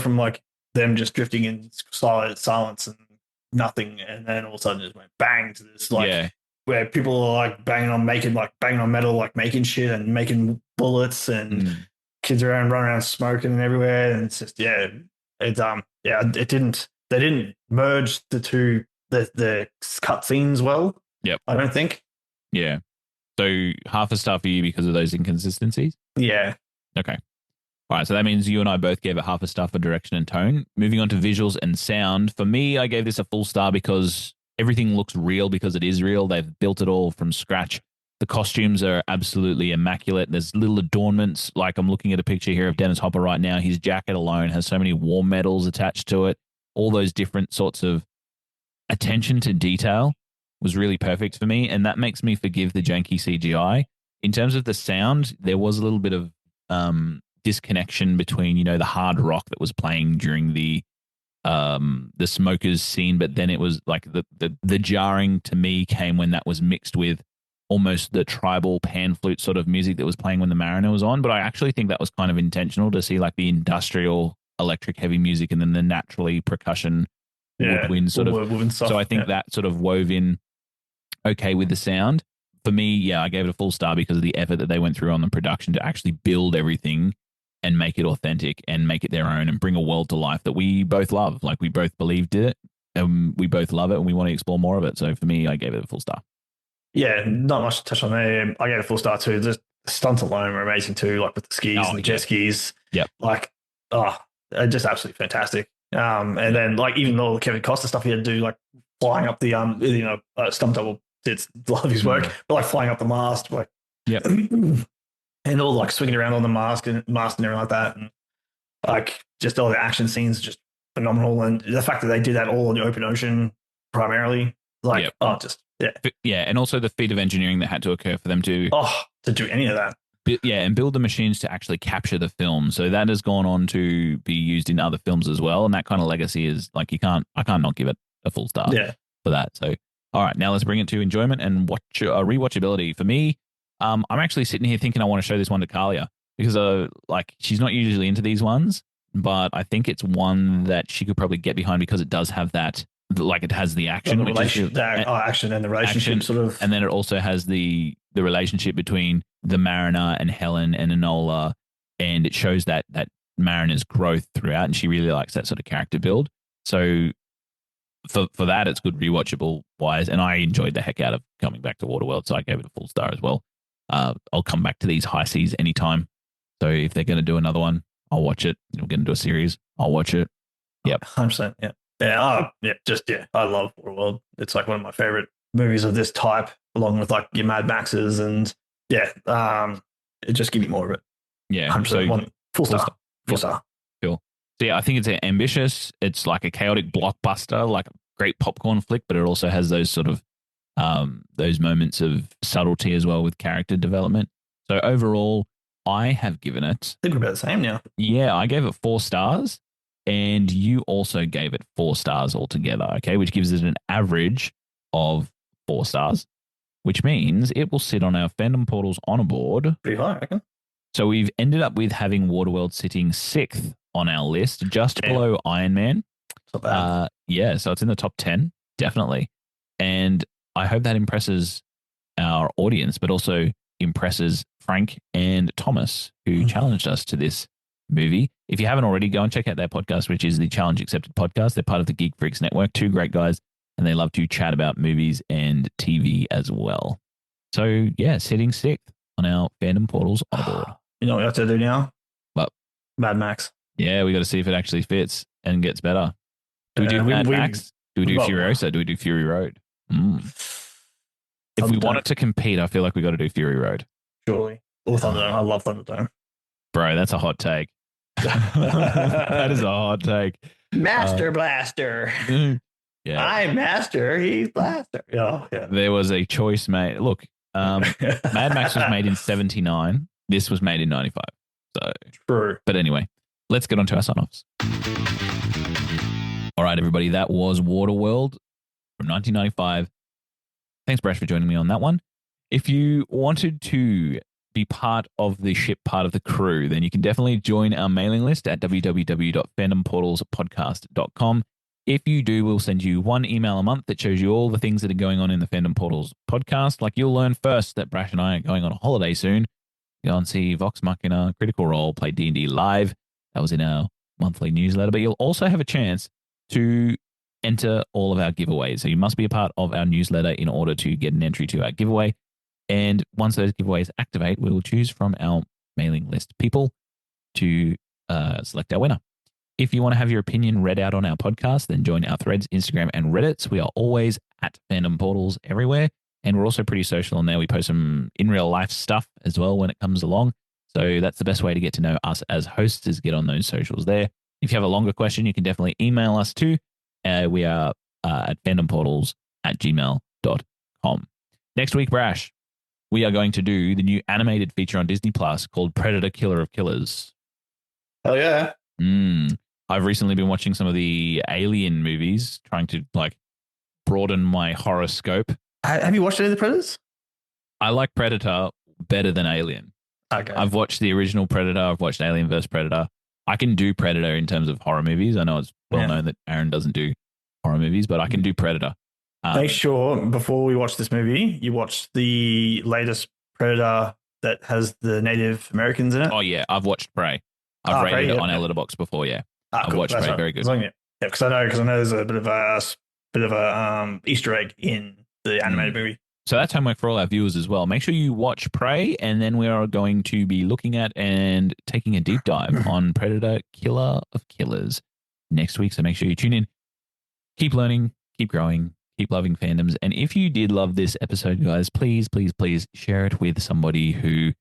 from them just drifting in silence and nothing, and then all of a sudden it just went bang to this where people are like banging on metal, like making shit and making bullets, and kids running around smoking everywhere, and it's just they didn't merge the cut scenes well. Yep. I don't think. Yeah. So half a star for you because of those inconsistencies? Yeah. Okay. All right. So that means you and I both gave it half a star for direction and tone. Moving on to visuals and sound. For me, I gave this a full star because everything looks real because it is real. They've built it all from scratch. The costumes are absolutely immaculate. There's little adornments. Like I'm looking at a picture here of Dennis Hopper right now. His jacket alone has so many war medals attached to it. All those different sorts of attention to detail was really perfect for me, and that makes me forgive the janky CGI. In terms of the sound, there was a little bit of disconnection between, the hard rock that was playing during the smokers scene, but then it was like the jarring to me came when that was mixed with almost the tribal pan flute sort of music that was playing when the mariner was on. But I actually think that was kind of intentional to see like the industrial electric heavy music and then the naturally percussion woodwind sort of. So I think that sort of wove in okay with the sound. For me, I gave it a full star because of the effort that they went through on the production to actually build everything and make it authentic and make it their own and bring a world to life that we both love. Like we both believed it and we both love it and we want to explore more of it. So for me, I gave it a full star. Yeah, not much to touch on there. I gave it a full star too. The stunts alone were amazing too, like with the skis and the jet skis. Yep. Like, just absolutely fantastic. And then like even all the Kevin Costner stuff he had to do, like flying up the stunt double. It's love his work, but like flying up the mast, like and all like swinging around on the mast and everything like that, and like just all the action scenes, just phenomenal. And the fact that they did that all in the open ocean primarily, like and also the feat of engineering that had to occur for them to do any of that. And build the machines to actually capture the film. So that has gone on to be used in other films as well, and that kind of legacy is like I can't not give it a full star for that. So. All right, now let's bring it to enjoyment and rewatchability. For me, I'm actually sitting here thinking I want to show this one to Kalia because like she's not usually into these ones, but I think it's one that she could probably get behind because it does have that, like it has the action, action and the relationship sort of, and then it also has the relationship between the mariner and Helen and Enola, and it shows that mariner's growth throughout, and she really likes that sort of character build. So. For that, it's good rewatchable wise, and I enjoyed the heck out of coming back to Waterworld, so I gave it a full star as well. I'll come back to these high seas anytime. So if they're going to do another one, I'll watch it. We're going to do a series, I'll watch it. Yep, 100%. I love Waterworld. It's like one of my favorite movies of this type, along with like your Mad Maxes, and it just give me more of it. Yeah, 100%. Full star. Full star. Cool. So I think it's ambitious. It's like a chaotic blockbuster, like a great popcorn flick, but it also has those sort of those moments of subtlety as well with character development. So overall, I have given it. I think we're about the same now. Yeah, I gave it 4 stars, and you also gave it 4 stars altogether. Okay, which gives it an average of 4 stars, which means it will sit on our Fandom Portal's honor board. Pretty high, I reckon. So we've ended up with having Waterworld sitting 6th on our list, just below Iron Man. Not bad. So it's in the top 10, definitely. And I hope that impresses our audience, but also impresses Frank and Thomas, who challenged us to this movie. If you haven't already, go and check out their podcast, which is the Challenge Accepted podcast. They're part of the Geek Freaks Network. Two great guys, and they love to chat about movies and TV as well. So, yeah, sitting sixth on our Fandom Portals on board. You know what we have to do now? What? Mad Max. Yeah, we got to see if it actually fits and gets better. Do we do Mad Max? Do we do Furiosa? Do we do Fury Road? If we want it to compete, I feel like we got to do Fury Road. Surely. Or Thunderdome. I love Thunderdome. Bro, that's a hot take. That is a hot take. Master Blaster. Yeah. I'm Master. He's Blaster. Oh, yeah. There was a choice made. Look, Mad Max was made in 79. This was made in 95. So true. But anyway, let's get on to our sign-offs. All right, everybody. That was Waterworld from 1995. Thanks, Brash, for joining me on that one. If you wanted to be part of the ship, part of the crew, then you can definitely join our mailing list at www.fandomportalspodcast.com. If you do, we'll send you one email a month that shows you all the things that are going on in the Fandom Portals podcast. Like you'll learn first that Brash and I are going on a holiday soon. Go and see Vox Machina, Critical Role, play D&D live. That was in our monthly newsletter. But you'll also have a chance to enter all of our giveaways. So you must be a part of our newsletter in order to get an entry to our giveaway. And once those giveaways activate, we will choose from our mailing list people to select our winner. If you want to have your opinion read out on our podcast, then join our threads, Instagram, and Reddits. We are always at Fandom Portals everywhere. And we're also pretty social on there. We post some in real life stuff as well when it comes along. So that's the best way to get to know us as hosts is get on those socials there. If you have a longer question, you can definitely email us too. We are at fandomportals@gmail.com. Next week, Brash, we are going to do the new animated feature on Disney Plus called Predator Killer of Killers. Hell yeah. I've recently been watching some of the Alien movies, trying to like broaden my horror scope. Have you watched any of the Predators? I like Predator better than Alien. Okay. I've watched the original Predator. I've watched Alien vs. Predator. I can do Predator in terms of horror movies. I know it's well known that Aaron doesn't do horror movies, but I can do Predator. Make sure before we watch this movie, you watch the latest Predator that has the Native Americans in it. Oh, yeah. I've watched Prey. I've rated it on our letterbox before, yeah. I've watched Prey. Right. Very good. Yeah, because I know there's a bit of a Easter egg in the animated movie. So that's homework for all our viewers as well. Make sure you watch Prey, and then we are going to be looking at and taking a deep dive on Predator Killer of Killers next week. So make sure you tune in. Keep learning, keep growing, keep loving fandoms. And if you did love this episode, guys, please, please, please share it with somebody who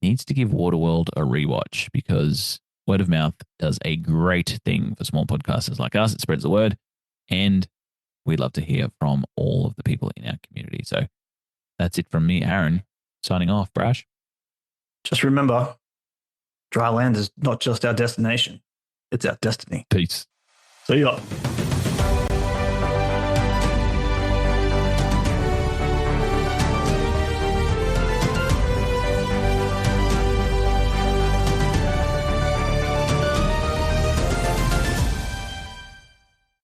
needs to give Waterworld a rewatch, because word of mouth does a great thing for small podcasters like us. It spreads the word, and we'd love to hear from all of the people in our community. So that's it from me, Aaron, signing off. Brash? Just remember, dry land is not just our destination. It's our destiny. Peace. See ya.